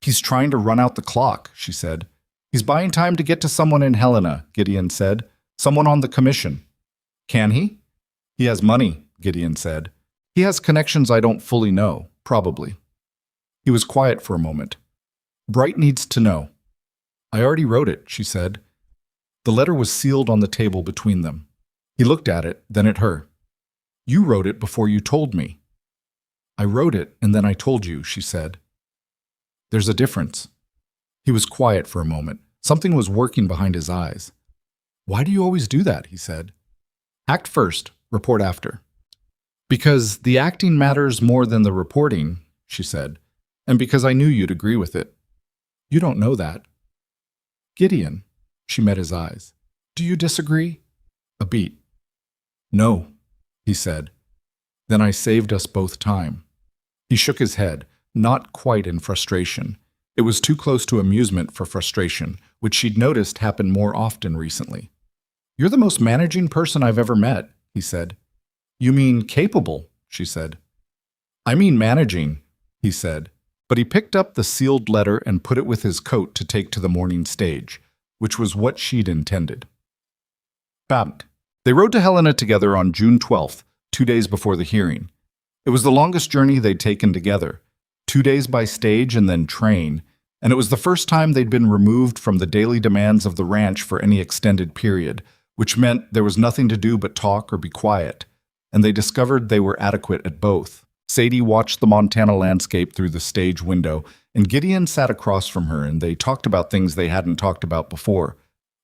"He's trying to run out the clock," she said. "He's buying time to get to someone in Helena," Gideon said. "Someone on the commission." "Can he?" "He has money," Gideon said. "He has connections I don't fully know, probably." He was quiet for a moment. "Bright needs to know." "I already wrote it," she said. The letter was sealed on the table between them. He looked at it, then at her. "You wrote it before you told me." "I wrote it, and then I told you," she said. "There's a difference." He was quiet for a moment. Something was working behind his eyes. "Why do you always do that?" he said. "Act first, report after." "Because the acting matters more than the reporting," she said, "and because I knew you'd agree with it." "You don't know that." "Gideon," she met his eyes, "do you disagree?" "A beat." "No," he said. "Then I saved us both time." He shook his head, not quite in frustration. It was too close to amusement for frustration, which she'd noticed happened more often recently. "You're the most managing person I've ever met," he said. "You mean capable," she said. "I mean managing," he said, but he picked up the sealed letter and put it with his coat to take to the morning stage, which was what she'd intended. Babbed. They rode to Helena together on June 12th, 2 days before the hearing. It was the longest journey they'd taken together, 2 days by stage and then train, and it was the first time they'd been removed from the daily demands of the ranch for any extended period, which meant there was nothing to do but talk or be quiet, and they discovered they were adequate at both. Sadie watched the Montana landscape through the stage window, and Gideon sat across from her, and they talked about things they hadn't talked about before.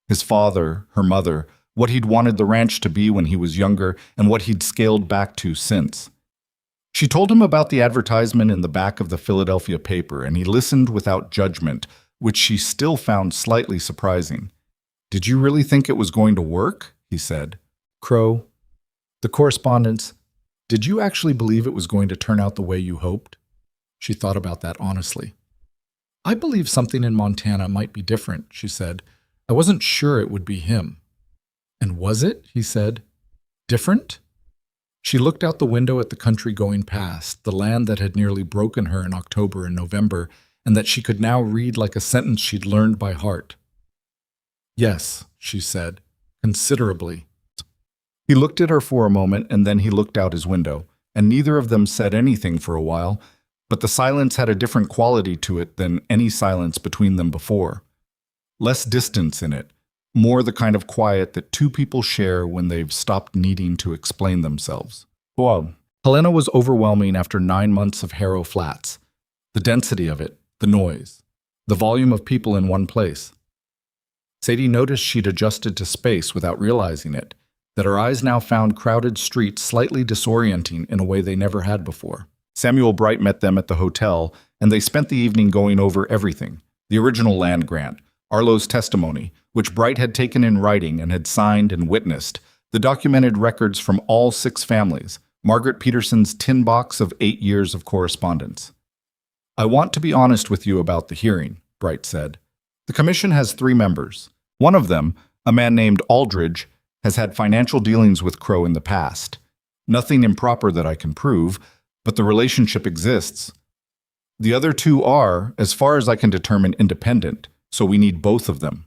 His father, her mother, what he'd wanted the ranch to be when he was younger, and what he'd scaled back to since. She told him about the advertisement in the back of the Philadelphia paper, and he listened without judgment, which she still found slightly surprising. "Did you really think it was going to work?" he said. "Crow, the correspondence, did you actually believe it was going to turn out the way you hoped?" She thought about that honestly. "I believe something in Montana might be different," she said. "I wasn't sure it would be him." "And was it?" he said. "Different?" She looked out the window at the country going past, the land that had nearly broken her in October and November, and that she could now read like a sentence she'd learned by heart. "Yes," she said, "considerably." He looked at her for a moment, and then he looked out his window, and neither of them said anything for a while, but the silence had a different quality to it than any silence between them before. Less distance in it, more the kind of quiet that two people share when they've stopped needing to explain themselves. Wow. Helena was overwhelming after 9 months of Harrow Flats. The density of it, the noise, the volume of people in one place. Sadie noticed she'd adjusted to space without realizing it, that her eyes now found crowded streets slightly disorienting in a way they never had before. Samuel Bright met them at the hotel, and they spent the evening going over everything: the original land grant, Arlo's testimony, which Bright had taken in writing and had signed and witnessed, the documented records from all 6 families, Margaret Peterson's tin box of 8 years of correspondence. "I want to be honest with you about the hearing," Bright said. "The commission has 3 members. One of them, a man named Aldridge, has had financial dealings with Crow in the past. Nothing improper that I can prove, but the relationship exists. The other 2 are, as far as I can determine, independent, so we need both of them."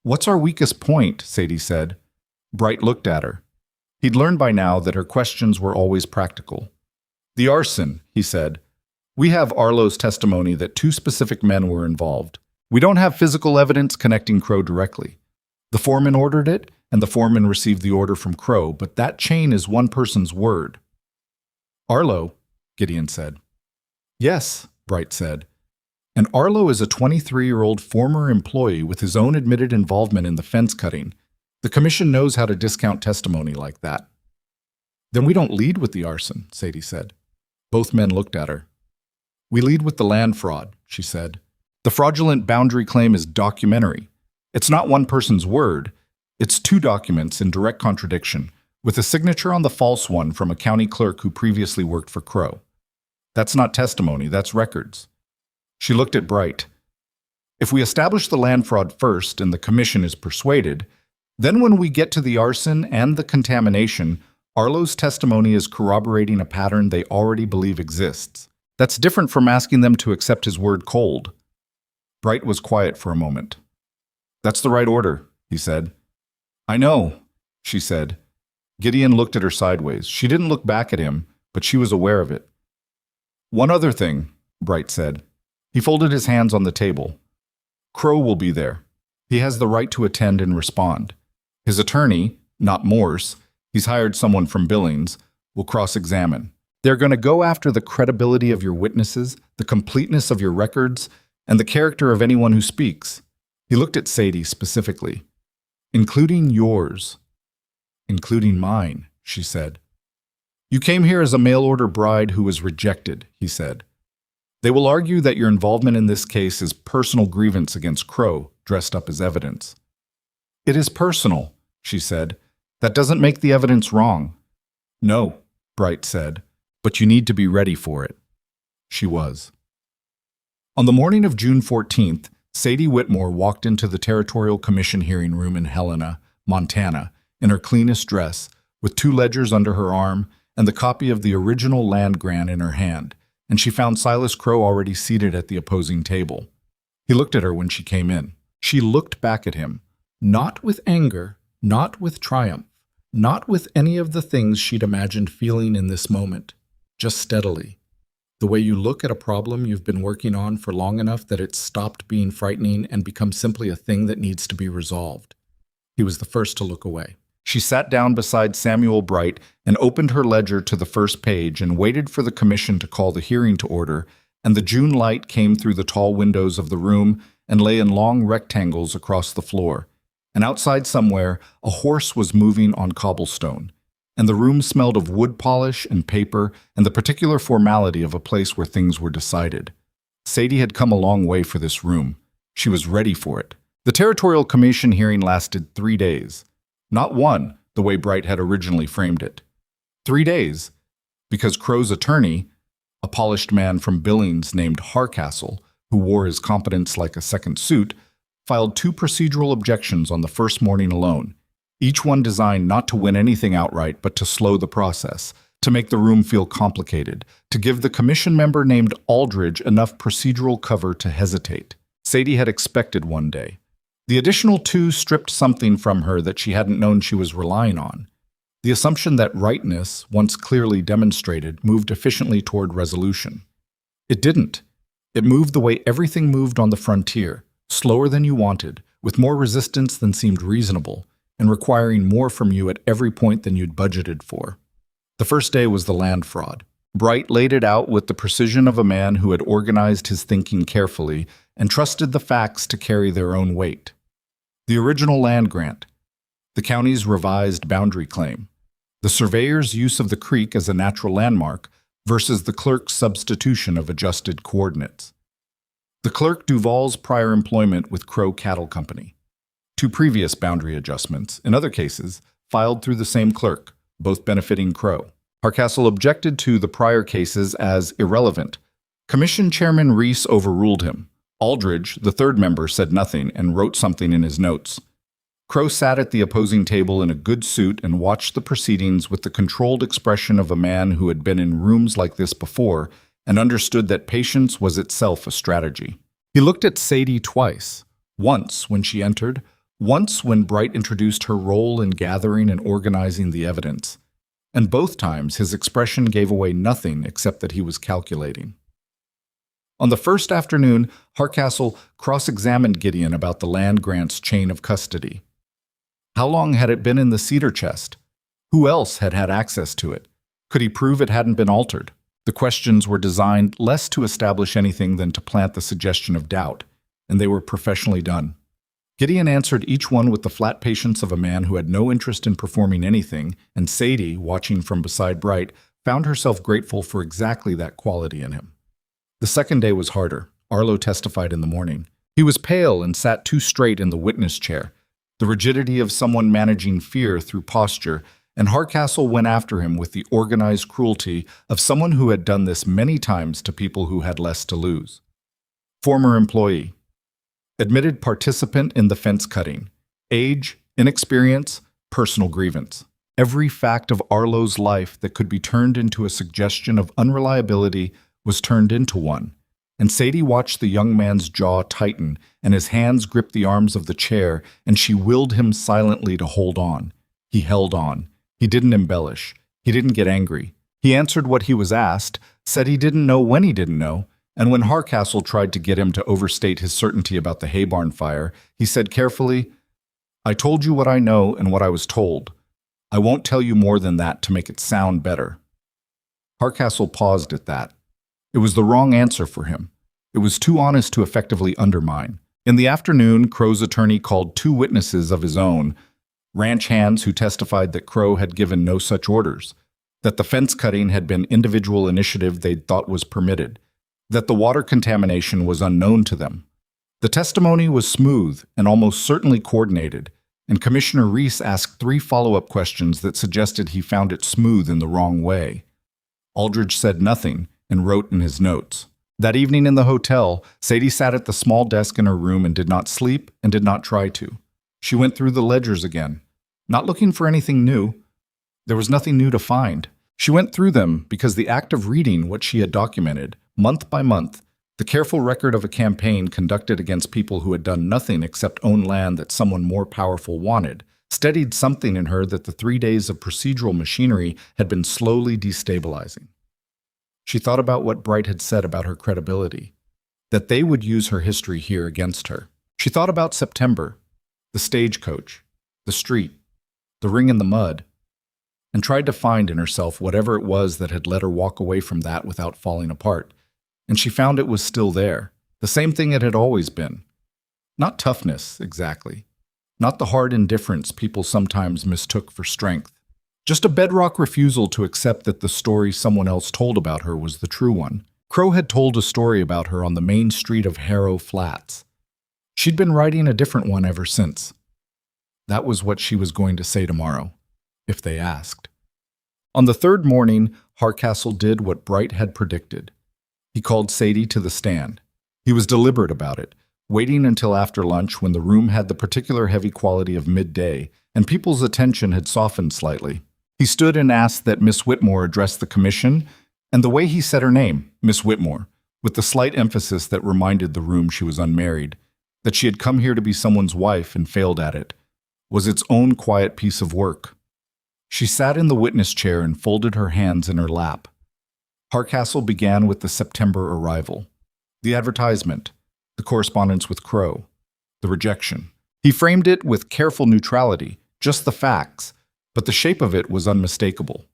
"What's our weakest point?" Sadie said. Bright looked at her. He'd learned by now that her questions were always practical. "The arson," he said. We have Arlo's testimony that two specific men were involved. We don't have physical evidence connecting Crow directly. The foreman ordered it, and the foreman received the order from Crow, but that chain is one person's word. Arlo, Gideon said. Yes, Bright said. And Arlo is a 23-year-old former employee with his own admitted involvement in the fence cutting. The commission knows how to discount testimony like that. Then we don't lead with the arson, Sadie said. Both men looked at her. We lead with the land fraud, she said. The fraudulent boundary claim is documentary. It's not one person's word. It's two documents in direct contradiction, with a signature on the false one from a county clerk who previously worked for Crow. That's not testimony, that's records. She looked at Bright. If we establish the land fraud first and the commission is persuaded, then when we get to the arson and the contamination, Arlo's testimony is corroborating a pattern they already believe exists. That's different from asking them to accept his word cold. Bright was quiet for a moment. That's the right order, he said. I know, she said. Gideon looked at her sideways. She didn't look back at him, but she was aware of it. One other thing, Bright said. He folded his hands on the table. Crow will be there. He has the right to attend and respond. His attorney, not Morse, he's hired someone from Billings, will cross-examine. They're going to go after the credibility of your witnesses, the completeness of your records, and the character of anyone who speaks. He looked at Sadie specifically. Including yours. Including mine, she said. You came here as a mail-order bride who was rejected, he said. They will argue that your involvement in this case is personal grievance against Crow, dressed up as evidence. It is personal, she said. That doesn't make the evidence wrong. No, Bright said, but you need to be ready for it. She was. On the morning of June 14th, Sadie Whitmore walked into the Territorial Commission hearing room in Helena, Montana, in her cleanest dress, with 2 ledgers under her arm and the copy of the original land grant in her hand, and she found Silas Crow already seated at the opposing table. He looked at her when she came in. She looked back at him, not with anger, not with triumph, not with any of the things she'd imagined feeling in this moment, just steadily. The way you look at a problem you've been working on for long enough that it's stopped being frightening and become simply a thing that needs to be resolved. He was the first to look away. She sat down beside Samuel Bright and opened her ledger to the first page and waited for the commission to call the hearing to order, and the June light came through the tall windows of the room and lay in long rectangles across the floor. And outside somewhere, a horse was moving on cobblestone, and the room smelled of wood polish and paper and the particular formality of a place where things were decided. Sadie had come a long way for this room. She was ready for it. The Territorial Commission hearing lasted 3 days. Not one, the way Bright had originally framed it. 3 days, because Crow's attorney, a polished man from Billings named Harcastle, who wore his competence like a second suit, filed 2 procedural objections on the first morning alone, each one designed not to win anything outright but to slow the process, to make the room feel complicated, to give the commission member named Aldridge enough procedural cover to hesitate. Sadie had expected one day. The additional 2 stripped something from her that she hadn't known she was relying on. The assumption that rightness, once clearly demonstrated, moved efficiently toward resolution. It didn't. It moved the way everything moved on the frontier, slower than you wanted, with more resistance than seemed reasonable, and requiring more from you at every point than you'd budgeted for. The first day was the land fraud. Bright laid it out with the precision of a man who had organized his thinking carefully and trusted the facts to carry their own weight. The original land grant, the county's revised boundary claim, the surveyor's use of the creek as a natural landmark versus the clerk's substitution of adjusted coordinates. The clerk Duval's prior employment with Crow Cattle Company. 2 previous boundary adjustments, in other cases, filed through the same clerk, both benefiting Crow. Harcastle objected to the prior cases as irrelevant. Commission Chairman Reese overruled him. Aldridge, the 3rd member, said nothing and wrote something in his notes. Crow sat at the opposing table in a good suit and watched the proceedings with the controlled expression of a man who had been in rooms like this before and understood that patience was itself a strategy. He looked at Sadie twice, once when she entered, once when Bright introduced her role in gathering and organizing the evidence, and both times his expression gave away nothing except that he was calculating. On the first afternoon, Hardcastle cross-examined Gideon about the land grant's chain of custody. How long had it been in the cedar chest? Who else had had access to it? Could he prove it hadn't been altered? The questions were designed less to establish anything than to plant the suggestion of doubt, and they were professionally done. Gideon answered each one with the flat patience of a man who had no interest in performing anything, and Sadie, watching from beside Bright, found herself grateful for exactly that quality in him. The second day was harder. Arlo testified in the morning. He was pale and sat too straight in the witness chair, the rigidity of someone managing fear through posture, and Hardcastle went after him with the organized cruelty of someone who had done this many times to people who had less to lose. Former employee. Admitted participant in the fence cutting. Age, inexperience, personal grievance. Every fact of Arlo's life that could be turned into a suggestion of unreliability was turned into one, and Sadie watched the young man's jaw tighten and his hands grip the arms of the chair, and she willed him silently to hold on. He held on. He didn't embellish. He didn't get angry. He answered what he was asked, said he didn't know when he didn't know, and when Hardcastle tried to get him to overstate his certainty about the hay barn fire, he said carefully, "I told you what I know and what I was told. I won't tell you more than that to make it sound better." Hardcastle paused at that. It was the wrong answer for him. It was too honest to effectively undermine. In the afternoon, Crow's attorney called 2 witnesses of his own, ranch hands who testified that Crow had given no such orders, that the fence cutting had been individual initiative they'd thought was permitted, that the water contamination was unknown to them. The testimony was smooth and almost certainly coordinated, and Commissioner Reese asked 3 follow-up questions that suggested he found it smooth in the wrong way. Aldridge said nothing and wrote in his notes. That evening in the hotel, Sadie sat at the small desk in her room and did not sleep and did not try to. She went through the ledgers again, not looking for anything new. There was nothing new to find. She went through them because the act of reading what she had documented, month by month, the careful record of a campaign conducted against people who had done nothing except own land that someone more powerful wanted, steadied something in her that the 3 days of procedural machinery had been slowly destabilizing. She thought about what Bright had said about her credibility, that they would use her history here against her. She thought about September, the stagecoach, the street, the ring in the mud, and tried to find in herself whatever it was that had let her walk away from that without falling apart. And she found it was still there, the same thing it had always been. Not toughness, exactly. Not the hard indifference people sometimes mistook for strength. Just a bedrock refusal to accept that the story someone else told about her was the true one. Crow had told a story about her on the main street of Harrow Flats. She'd been writing a different one ever since. That was what she was going to say tomorrow, if they asked. On the third morning, Hardcastle did what Bright had predicted. He called Sadie to the stand. He was deliberate about it, waiting until after lunch when the room had the particular heavy quality of midday, and people's attention had softened slightly. He stood and asked that Miss Whitmore address the commission, and the way he said her name, Miss Whitmore, with the slight emphasis that reminded the room she was unmarried, that she had come here to be someone's wife and failed at it, was its own quiet piece of work. She sat in the witness chair and folded her hands in her lap. Hardcastle began with the September arrival, the advertisement, the correspondence with Crow, the rejection. He framed it with careful neutrality, just the facts, but the shape of it was unmistakable.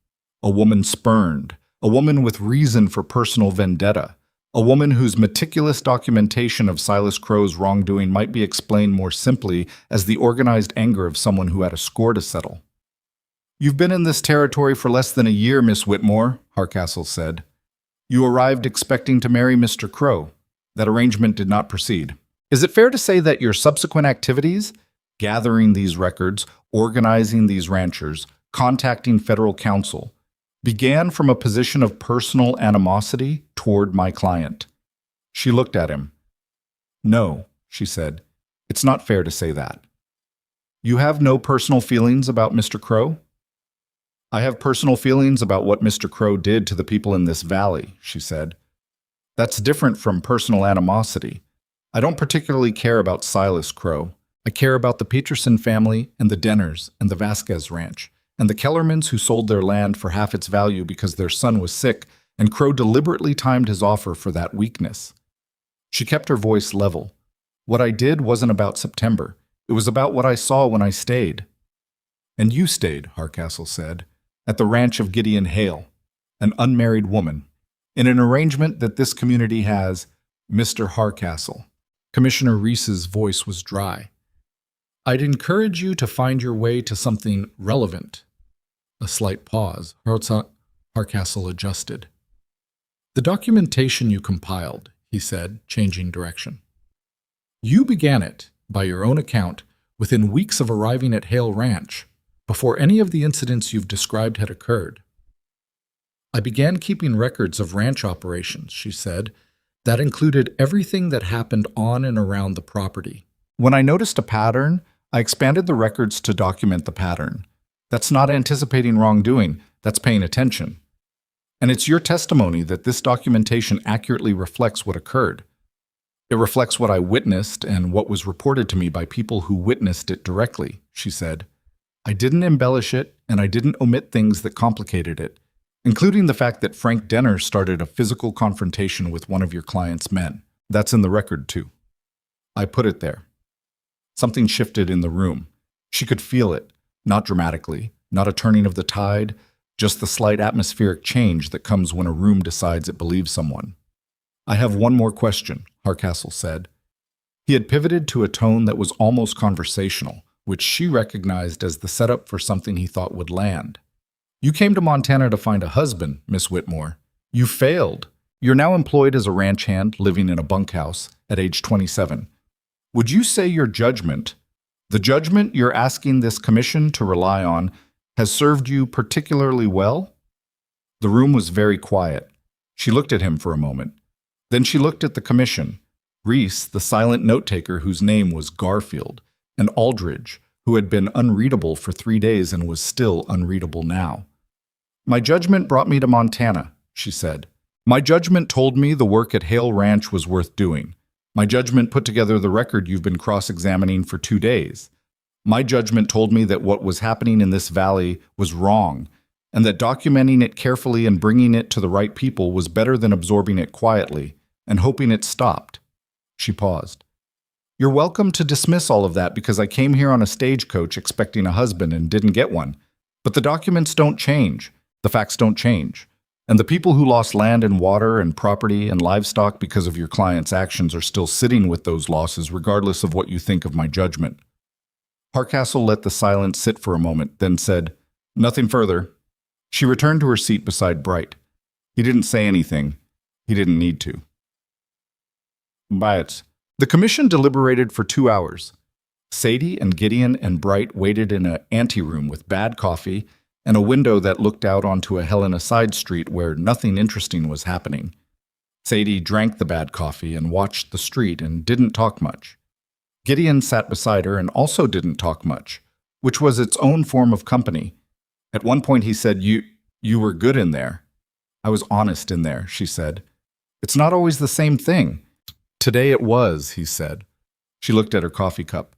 A woman spurned, a woman with reason for personal vendetta, a woman whose meticulous documentation of Silas Crow's wrongdoing might be explained more simply as the organized anger of someone who had a score to settle. "You've been in this territory for less than a year, Miss Whitmore," Hardcastle said. "You arrived expecting to marry Mr. Crow. That arrangement did not proceed. Is it fair to say that your subsequent activities, gathering these records, organizing these ranchers, contacting federal counsel, began from a position of personal animosity toward my client?" She looked at him. "No," she said. "It's not fair to say that." "You have no personal feelings about Mr. Crow?" "I have personal feelings about what Mr. Crow did to the people in this valley," she said. "That's different from personal animosity. I don't particularly care about Silas Crow. I care about the Peterson family and the Denners and the Vasquez Ranch and the Kellermans who sold their land for half its value because their son was sick, and Crow deliberately timed his offer for that weakness. She kept her voice level. What I did wasn't about September. It was about what I saw when I stayed. And you stayed, Hardcastle said, at the ranch of Gideon Hale, an unmarried woman, in an arrangement that this community has, Mr. Hardcastle. Commissioner Reese's voice was dry. I'd encourage you to find your way to something relevant. A slight pause. Hardcastle adjusted. The documentation you compiled, he said, changing direction. You began it, by your own account, within weeks of arriving at Hale Ranch, before any of the incidents you've described had occurred. I began keeping records of ranch operations, she said. That included everything that happened on and around the property. When I noticed a pattern, I expanded the records to document the pattern. That's not anticipating wrongdoing, that's paying attention. And it's your testimony that this documentation accurately reflects what occurred. It reflects what I witnessed and what was reported to me by people who witnessed it directly, she said. I didn't embellish it, and I didn't omit things that complicated it, including the fact that Frank Denner started a physical confrontation with one of your client's men. That's in the record, too. I put it there. Something shifted in the room. She could feel it, not dramatically, not a turning of the tide, just the slight atmospheric change that comes when a room decides it believes someone. I have one more question, Hardcastle said. He had pivoted to a tone that was almost conversational, which she recognized as the setup for something he thought would land. You came to Montana to find a husband, Miss Whitmore. You failed. You're now employed as a ranch hand living in a bunkhouse at age 27. Would you say your judgment, the judgment you're asking this commission to rely on, has served you particularly well? The room was very quiet. She looked at him for a moment. Then she looked at the commission, Reese, the silent note-taker whose name was Garfield, and Aldridge, who had been unreadable for 3 days and was still unreadable now. My judgment brought me to Montana, she said. My judgment told me the work at Hale Ranch was worth doing. My judgment put together the record you've been cross-examining for 2 days. My judgment told me that what was happening in this valley was wrong, and that documenting it carefully and bringing it to the right people was better than absorbing it quietly and hoping it stopped. She paused. You're welcome to dismiss all of that because I came here on a stagecoach expecting a husband and didn't get one. But the documents don't change. The facts don't change. And the people who lost land and water and property and livestock because of your client's actions are still sitting with those losses regardless of what you think of my judgment. Hardcastle let the silence sit for a moment, then said, Nothing further. She returned to her seat beside Bright. He didn't say anything. He didn't need to. Bites. The commission deliberated for 2 hours. Sadie and Gideon and Bright waited in an anteroom with bad coffee and a window that looked out onto a Helena side street where nothing interesting was happening. Sadie drank the bad coffee and watched the street and didn't talk much. Gideon sat beside her and also didn't talk much, which was its own form of company. At one point he said, You were good in there. I was honest in there, she said. It's not always the same thing. Today it was, he said. She looked at her coffee cup.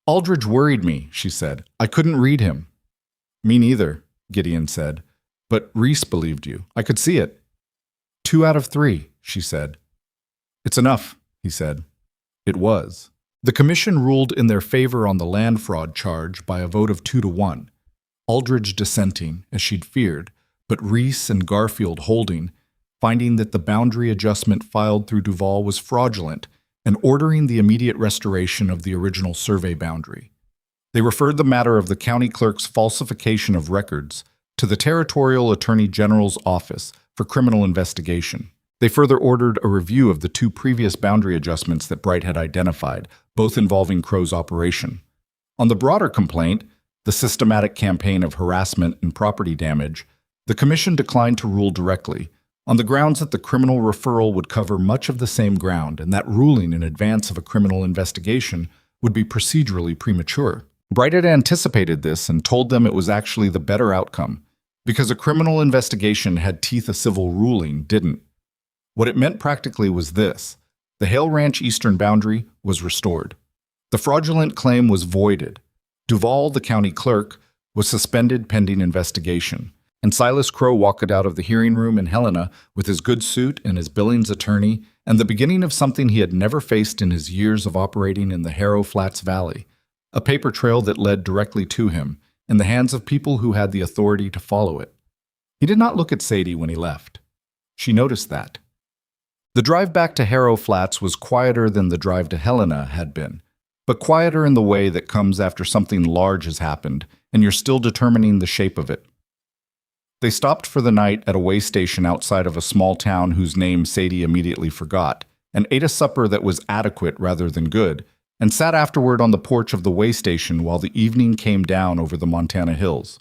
Aldridge worried me, she said. I couldn't read him. Me neither, Gideon said. But Reese believed you. I could see it. 2 out of 3, she said. It's enough, he said. It was. The commission ruled in their favor on the land fraud charge by a vote of 2-1. Aldridge dissenting, as she'd feared, but Reese and Garfield holding, finding that the boundary adjustment filed through Duval was fraudulent and ordering the immediate restoration of the original survey boundary. They referred the matter of the county clerk's falsification of records to the Territorial Attorney General's Office for criminal investigation. They further ordered a review of the 2 previous boundary adjustments that Bright had identified, both involving Crow's operation. On the broader complaint, the systematic campaign of harassment and property damage, the commission declined to rule directly, on the grounds that the criminal referral would cover much of the same ground and that ruling in advance of a criminal investigation would be procedurally premature. Bright had anticipated this and told them it was actually the better outcome, because a criminal investigation had teeth a civil ruling didn't. What it meant practically was this: the Hale Ranch eastern boundary was restored. The fraudulent claim was voided. Duval, the county clerk, was suspended pending investigation, and Silas Crow walked out of the hearing room in Helena with his good suit and his Billings attorney, and the beginning of something he had never faced in his years of operating in the Harrow Flats Valley, a paper trail that led directly to him, in the hands of people who had the authority to follow it. He did not look at Sadie when he left. She noticed that. The drive back to Harrow Flats was quieter than the drive to Helena had been, but quieter in the way that comes after something large has happened and you're still determining the shape of it. They stopped for the night at a way station outside of a small town whose name Sadie immediately forgot, and ate a supper that was adequate rather than good, and sat afterward on the porch of the way station while the evening came down over the Montana hills.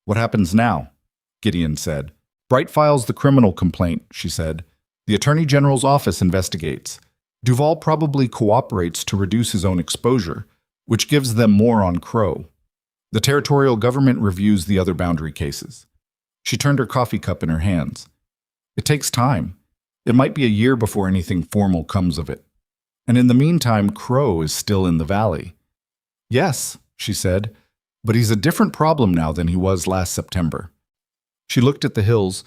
"What happens now?" Gideon said. "Bright files the criminal complaint," she said. "The Attorney General's office investigates. Duval probably cooperates to reduce his own exposure, which gives them more on Crow. The territorial government reviews the other boundary cases." She turned her coffee cup in her hands. "It takes time. It might be a year before anything formal comes of it. And in the meantime, Crow is still in the valley." "Yes," she said, "but he's a different problem now than he was last September." She looked at the hills.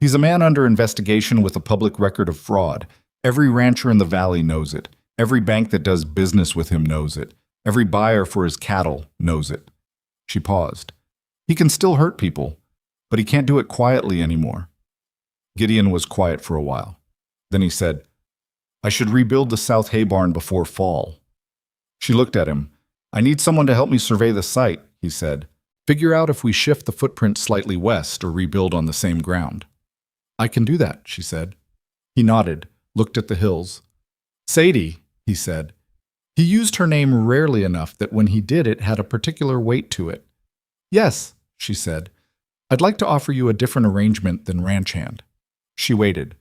"He's a man under investigation with a public record of fraud. Every rancher in the valley knows it. Every bank that does business with him knows it. Every buyer for his cattle knows it." She paused. "He can still hurt people, but he can't do it quietly anymore." Gideon was quiet for a while. Then he said, "I should rebuild the South Hay barn before fall." She looked at him. "I need someone to help me survey the site," he said. "Figure out if we shift the footprint slightly west or rebuild on the same ground." "I can do that," she said. He nodded, looked at the hills. "Sadie," he said. He used her name rarely enough that when he did it had a particular weight to it. "Yes," she said. "I'd like to offer you a different arrangement than ranch hand." She waited.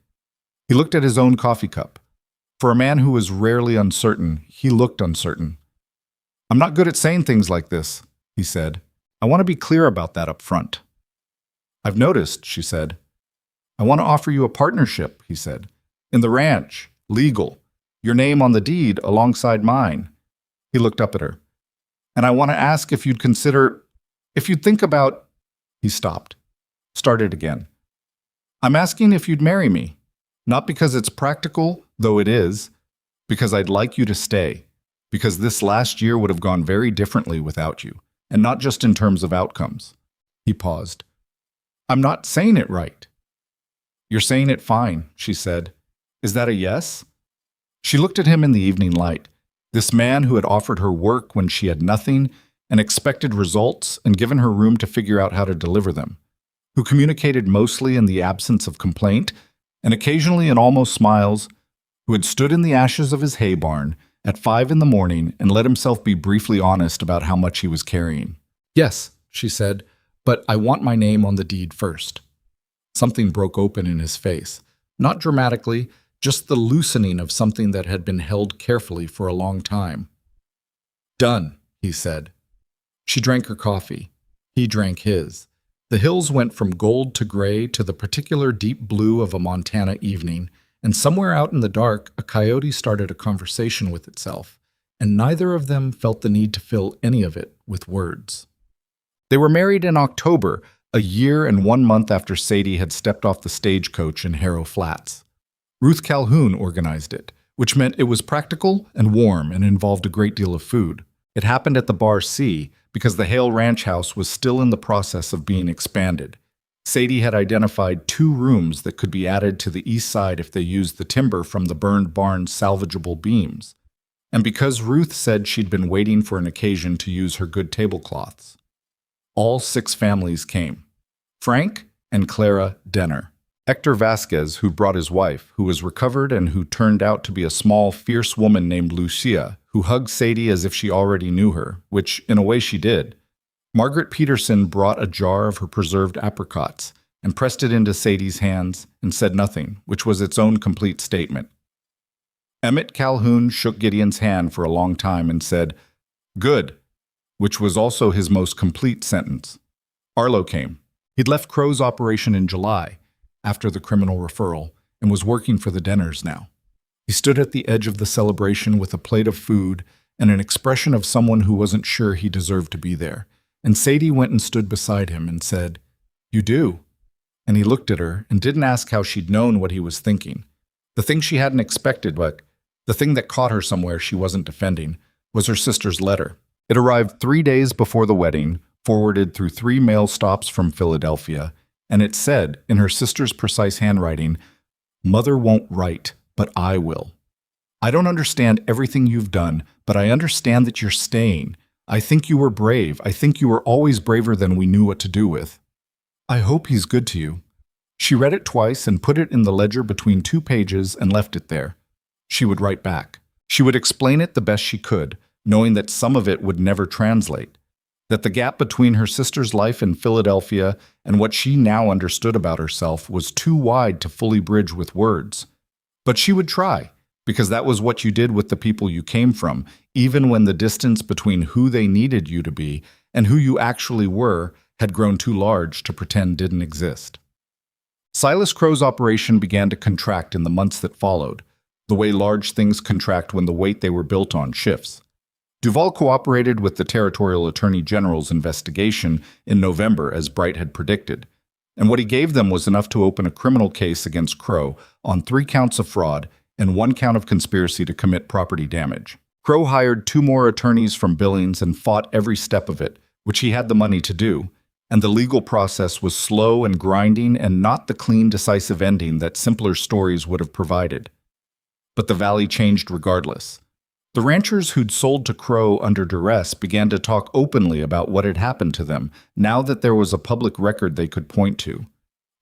He looked at his own coffee cup. For a man who was rarely uncertain, he looked uncertain. "I'm not good at saying things like this," he said. "I want to be clear about that up front." "I've noticed," she said. "I want to offer you a partnership," he said. "In the ranch, legal, your name on the deed alongside mine." He looked up at her. "And I want to ask if you'd think about—" He stopped. Started again. "I'm asking if you'd marry me. Not because it's practical, though it is, because I'd like you to stay, because this last year would have gone very differently without you, and not just in terms of outcomes." He paused. "I'm not saying it right." "You're saying it fine," she said. "Is that a yes?" She looked at him in the evening light, this man who had offered her work when she had nothing and expected results and given her room to figure out how to deliver them, who communicated mostly in the absence of complaint and occasionally in almost smiles, who had stood in the ashes of his hay barn at 5 in the morning and let himself be briefly honest about how much he was carrying. "Yes," she said, "but I want my name on the deed first." Something broke open in his face, not dramatically, just the loosening of something that had been held carefully for a long time. "Done," he said. She drank her coffee. He drank his. The hills went from gold to gray to the particular deep blue of a Montana evening, and somewhere out in the dark, a coyote started a conversation with itself, and neither of them felt the need to fill any of it with words. They were married in October, a year and 1 month after Sadie had stepped off the stagecoach in Harrow Flats. Ruth Calhoun organized it, which meant it was practical and warm and involved a great deal of food. It happened at the Bar C because the Hale Ranch House was still in the process of being expanded. Sadie had identified 2 rooms that could be added to the east side if they used the timber from the burned barn's salvageable beams, and because Ruth said she'd been waiting for an occasion to use her good tablecloths. All 6 families came. Frank and Clara Denner. Hector Vasquez, who brought his wife, who was recovered and who turned out to be a small, fierce woman named Lucia, who hugged Sadie as if she already knew her, which, in a way, she did. Margaret Peterson brought a jar of her preserved apricots and pressed it into Sadie's hands and said nothing, which was its own complete statement. Emmett Calhoun shook Gideon's hand for a long time and said, "Good," which was also his most complete sentence. Arlo came. He'd left Crow's operation in July, after the criminal referral, and was working for the Denners now. He stood at the edge of the celebration with a plate of food and an expression of someone who wasn't sure he deserved to be there, and Sadie went and stood beside him and said, You do." And he looked at her and didn't ask how she'd known what he was thinking. The thing she hadn't expected, but the thing that caught her somewhere she wasn't defending, was her sister's letter. It arrived 3 days before the wedding, forwarded through 3 mail stops from Philadelphia, and it said, in her sister's precise handwriting, "Mother won't write, but I will. I don't understand everything you've done, but I understand that you're staying. I think you were brave. I think you were always braver than we knew what to do with. I hope he's good to you." She read it twice and put it in the ledger between 2 pages and left it there. She would write back. She would explain it the best she could, knowing that some of it would never translate, that the gap between her sister's life in Philadelphia and what she now understood about herself was too wide to fully bridge with words. But she would try, because that was what you did with the people you came from, even when the distance between who they needed you to be and who you actually were had grown too large to pretend didn't exist. Silas Crow's operation began to contract in the months that followed, the way large things contract when the weight they were built on shifts. Duvall cooperated with the Territorial Attorney General's investigation in November, as Bright had predicted, and what he gave them was enough to open a criminal case against Crow on 3 counts of fraud and 1 count of conspiracy to commit property damage. Crow hired 2 more attorneys from Billings and fought every step of it, which he had the money to do, and the legal process was slow and grinding and not the clean, decisive ending that simpler stories would have provided. But the valley changed regardless. The ranchers who'd sold to Crow under duress began to talk openly about what had happened to them, now that there was a public record they could point to.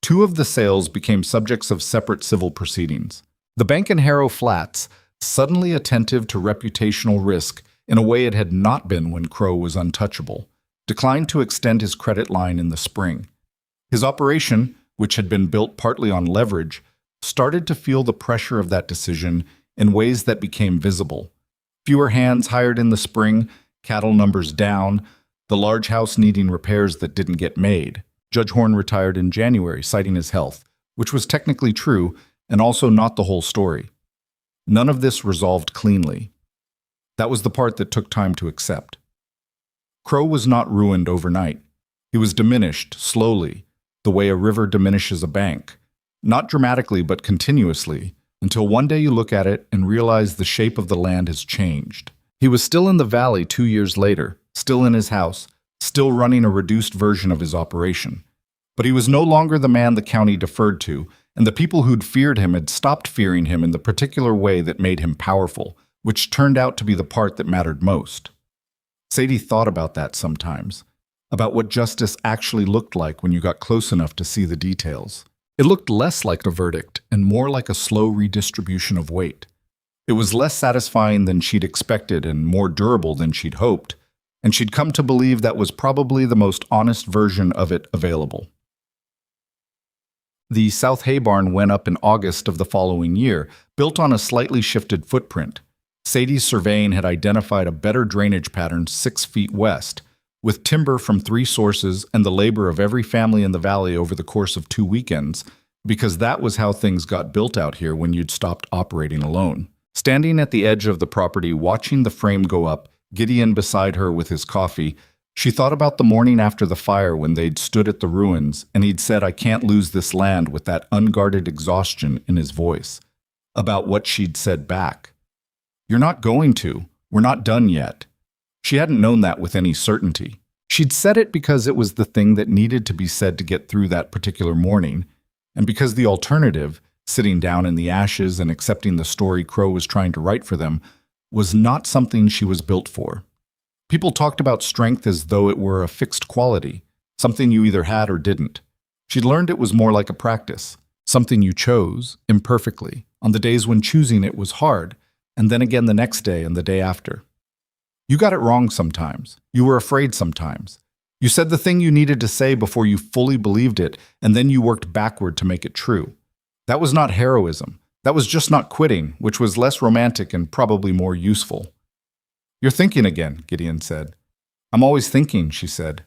2 of the sales became subjects of separate civil proceedings. The bank in Harrow Flats, suddenly attentive to reputational risk in a way it had not been when Crow was untouchable, declined to extend his credit line in the spring. His operation, which had been built partly on leverage, started to feel the pressure of that decision in ways that became visible. Fewer hands hired in the spring, cattle numbers down, the large house needing repairs that didn't get made. Judge Horn retired in January, citing his health, which was technically true and also not the whole story. None of this resolved cleanly. That was the part that took time to accept. Crow was not ruined overnight. He was diminished, slowly, the way a river diminishes a bank. Not dramatically, but continuously, until one day you look at it and realize the shape of the land has changed. He was still in the valley 2 years later, still in his house, still running a reduced version of his operation. But he was no longer the man the county deferred to, and the people who'd feared him had stopped fearing him in the particular way that made him powerful, which turned out to be the part that mattered most. Sadie thought about that sometimes, about what justice actually looked like when you got close enough to see the details. It looked less like a verdict and more like a slow redistribution of weight. It was less satisfying than she'd expected and more durable than she'd hoped, and she'd come to believe that was probably the most honest version of it available. The South Hay barn went up in August of the following year, built on a slightly shifted footprint. Sadie's surveying had identified a better drainage pattern 6 feet west, with timber from 3 sources and the labor of every family in the valley over the course of 2 weekends, because that was how things got built out here when you'd stopped operating alone. Standing at the edge of the property, watching the frame go up, Gideon beside her with his coffee, she thought about the morning after the fire when they'd stood at the ruins and he'd said, "I can't lose this land," with that unguarded exhaustion in his voice. About what she'd said back. "You're not going to. We're not done yet." She hadn't known that with any certainty. She'd said it because it was the thing that needed to be said to get through that particular morning, and because the alternative, sitting down in the ashes and accepting the story Crow was trying to write for them, was not something she was built for. People talked about strength as though it were a fixed quality, something you either had or didn't. She'd learned it was more like a practice, something you chose, imperfectly, on the days when choosing it was hard, and then again the next day and the day after. You got it wrong sometimes. You were afraid sometimes. You said the thing you needed to say before you fully believed it, and then you worked backward to make it true. That was not heroism. That was just not quitting, which was less romantic and probably more useful. "You're thinking again," Gideon said. "I'm always thinking," she said.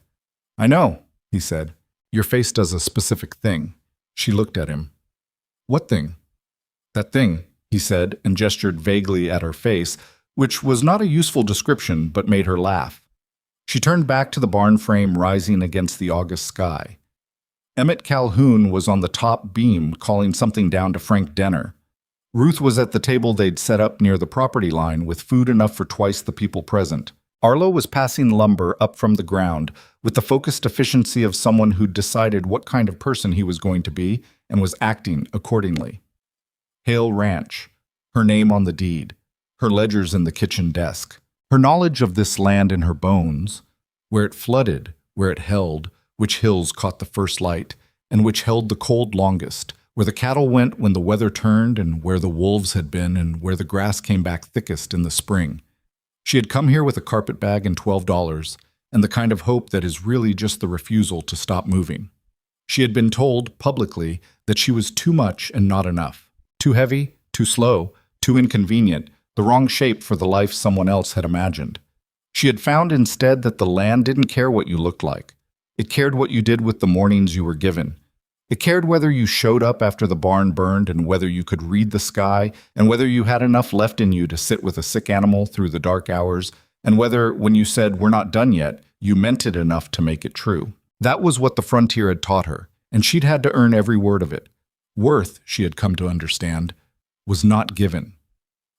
"I know," he said. "Your face does a specific thing." She looked at him. "What thing?" "That thing," he said, and gestured vaguely at her face, which was not a useful description but made her laugh. She turned back to the barn frame rising against the August sky. Emmett Calhoun was on the top beam calling something down to Frank Denner. Ruth was at the table they'd set up near the property line with food enough for twice the people present. Arlo was passing lumber up from the ground with the focused efficiency of someone who'd decided what kind of person he was going to be and was acting accordingly. Hale Ranch, her name on the deed, her ledgers in the kitchen desk, her knowledge of this land in her bones, where it flooded, where it held, which hills caught the first light, and which held the cold longest, where the cattle went when the weather turned and where the wolves had been and where the grass came back thickest in the spring. She had come here with a carpet bag and $12, and the kind of hope that is really just the refusal to stop moving. She had been told, publicly, that she was too much and not enough. Too heavy, too slow, too inconvenient, the wrong shape for the life someone else had imagined. She had found instead that the land didn't care what you looked like. It cared what you did with the mornings you were given. It cared whether you showed up after the barn burned and whether you could read the sky and whether you had enough left in you to sit with a sick animal through the dark hours and whether, when you said, "We're not done yet," you meant it enough to make it true. That was what the frontier had taught her, and she'd had to earn every word of it. Worth, she had come to understand, was not given.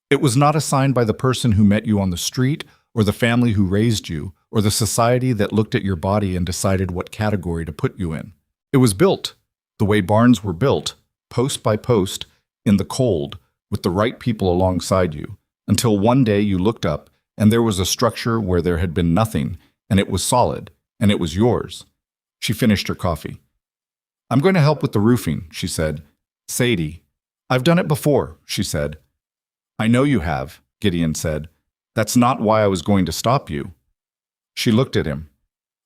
It was not assigned by the person who met you on the street or the family who raised you or the society that looked at your body and decided what category to put you in. It was built, the way barns were built, post by post, in the cold, with the right people alongside you, until one day you looked up and there was a structure where there had been nothing, and it was solid, and it was yours. She finished her coffee. "I'm going to help with the roofing," she said. "Sadie." "I've done it before," she said. "I know you have," Gideon said. "That's not why I was going to stop you." She looked at him.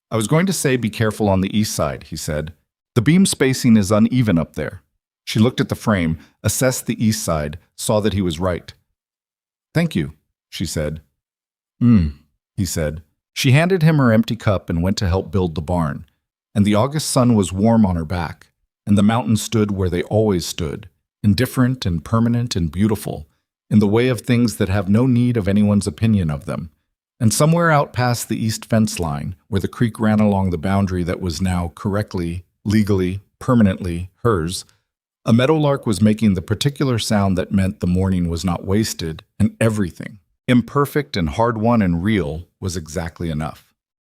"I was going to say be careful on the east side," he said. "The beam spacing is uneven up there." She looked at the frame, assessed the east side, saw that he was right. "Thank you," she said. He said. She handed him her empty cup and went to help build the barn. And the August sun was warm on her back, and the mountains stood where they always stood, indifferent and permanent and beautiful, in the way of things that have no need of anyone's opinion of them. And somewhere out past the east fence line, where the creek ran along the boundary that was now correctly, legally, permanently hers, a meadowlark was making the particular sound that meant the morning was not wasted, and everything, imperfect and hard-won and real, was exactly enough.